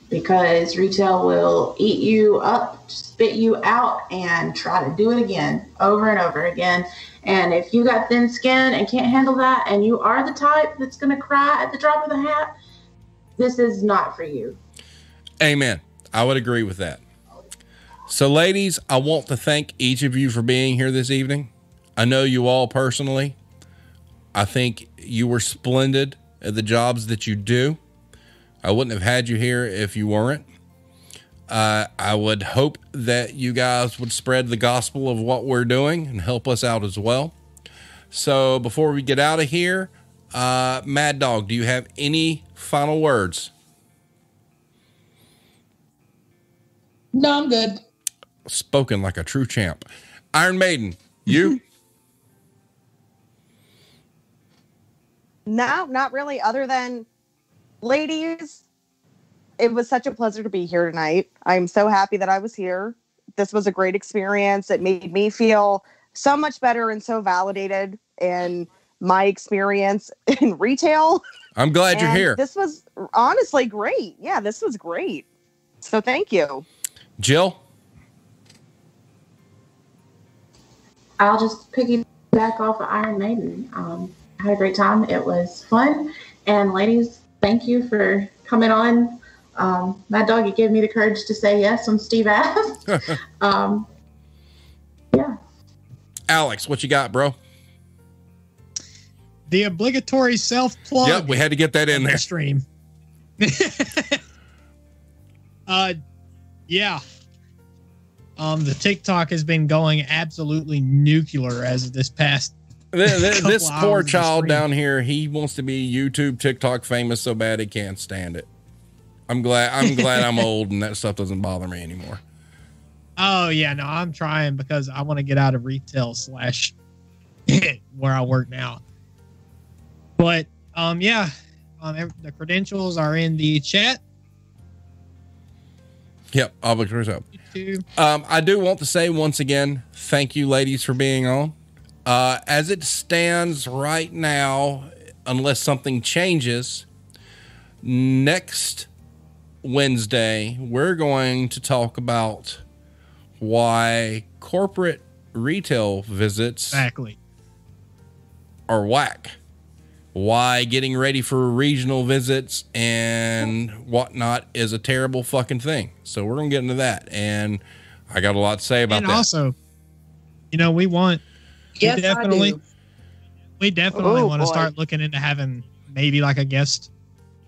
because retail will eat you up, spit you out, and try to do it again over and over again. And if you got thin skin and can't handle that, and you are the type that's going to cry at the drop of the hat, this is not for you. Amen. I would agree with that. So, ladies, I want to thank each of you for being here this evening. I know you all personally. I think you were splendid at the jobs that you do. I wouldn't have had you here if you weren't. I would hope that you guys would spread the gospel of what we're doing and help us out as well. So before we get out of here, Mad Dog, do you have any final words? No, I'm good. Spoken like a true champ. Iron Maiden, you? No, not really. Other than, ladies, it was such a pleasure to be here tonight. I'm so happy that I was here. This was a great experience. It made me feel so much better and so validated in my experience in retail. I'm glad you're here. This was honestly great. Yeah, this was great. So thank you. Jill? I'll just piggyback off of Iron Maiden. I had a great time. It was fun. And ladies, thank you for coming on. Mad Dog, you gave me the courage to say yes when Steve asked. Yeah. Alex, what you got, bro? The obligatory self-plug. Yep, we had to get that in there. Stream. Yeah. The TikTok has been going absolutely nuclear as of this past. This poor child down here, he wants to be YouTube, TikTok famous so bad he can't stand it. I'm glad I'm old and that stuff doesn't bother me anymore. Oh yeah, no, I'm trying because I want to get out of retail / where I work now. But yeah, the credentials are in the chat. Yep, I'll look yours up. I do want to say once again, thank you, ladies, for being on. As it stands right now, unless something changes, next Wednesday, we're going to talk about why corporate retail visits are whack. Why getting ready for regional visits and whatnot is a terrible fucking thing. So we're going to get into that. And I got a lot to say about that. And also, we want... Yes, we definitely want to start looking into having maybe like a guest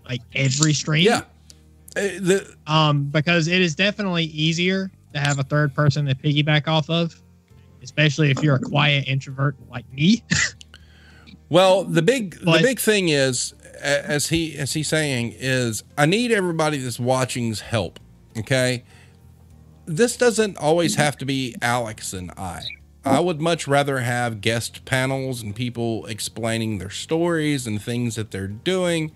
like every stream. Yeah. Because it is definitely easier to have a third person to piggyback off of, especially if you're a quiet introvert like me. Well, the big thing is, as he's saying, is I need everybody that's watching's help. Okay. This doesn't always have to be Alex and I would much rather have guest panels and people explaining their stories and things that they're doing.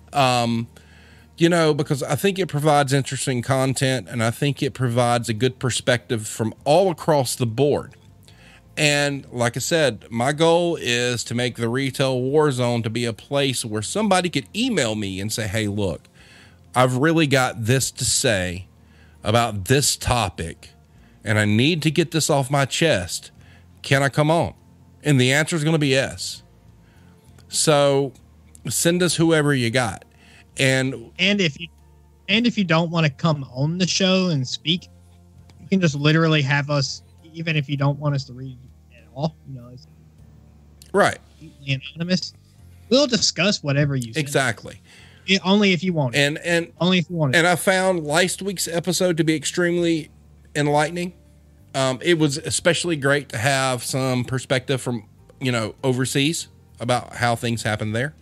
Because I think it provides interesting content and I think it provides a good perspective from all across the board. And like I said, my goal is to make the retail war zone to be a place where somebody could email me and say, hey, look, I've really got this to say about this topic, and I need to get this off my chest. Can I come on? And the answer is going to be yes. So send us whoever you got. And if you don't want to come on the show and speak, you can just literally have us, even if you don't want us to read at all, you know, it's right. completely anonymous. We'll discuss whatever you say. Exactly. Only if you want it. And only if you want it. And I found last week's episode to be extremely enlightening. It was especially great to have some perspective from, you know, overseas about how things happen there.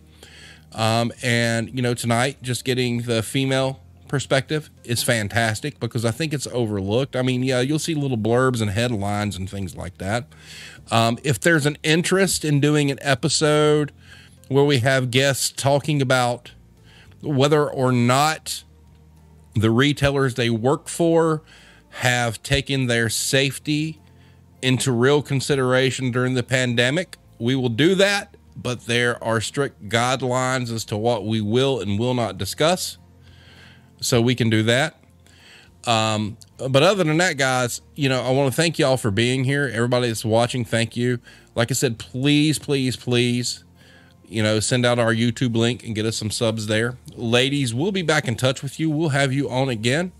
And, you know, tonight, just getting the female perspective is fantastic because I think it's overlooked. I mean, yeah, you'll see little blurbs and headlines and things like that. If there's an interest in doing an episode where we have guests talking about whether or not the retailers they work for have taken their safety into real consideration during the pandemic, we will do that, but there are strict guidelines as to what we will and will not discuss. So we can do that. But other than that, guys, you know, I want to thank y'all for being here. Everybody that's watching, thank you. Like I said, please, please, please, you know, send out our YouTube link and get us some subs there. Ladies, we'll be back in touch with you. We'll have you on again.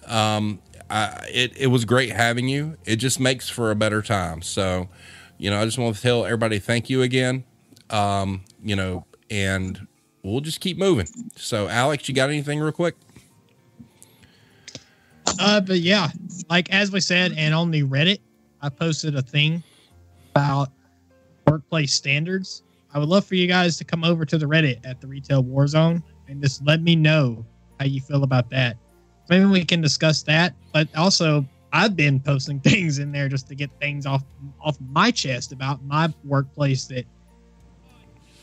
It was great having you. It just makes for a better time. So, you know, I just want to tell everybody thank you again. You know, and we'll just keep moving. So, Alex, you got anything real quick? But yeah, like as we said, and on the Reddit, I posted a thing about workplace standards. I would love for you guys to come over to the Reddit at the Retail Warzone and just let me know how you feel about that. Maybe we can discuss that. But also, I've been posting things in there just to get things off my chest about my workplace that,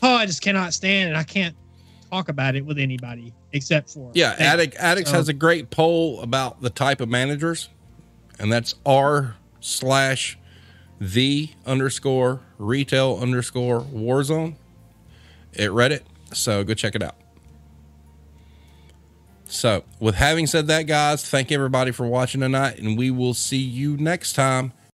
I just cannot stand, and I can't talk about it with anybody except for Addicts has a great poll about the type of managers, and that's r/the_retail_warzone at Reddit. So go check it out. So with having said that, guys, thank everybody for watching tonight, and we will see you next time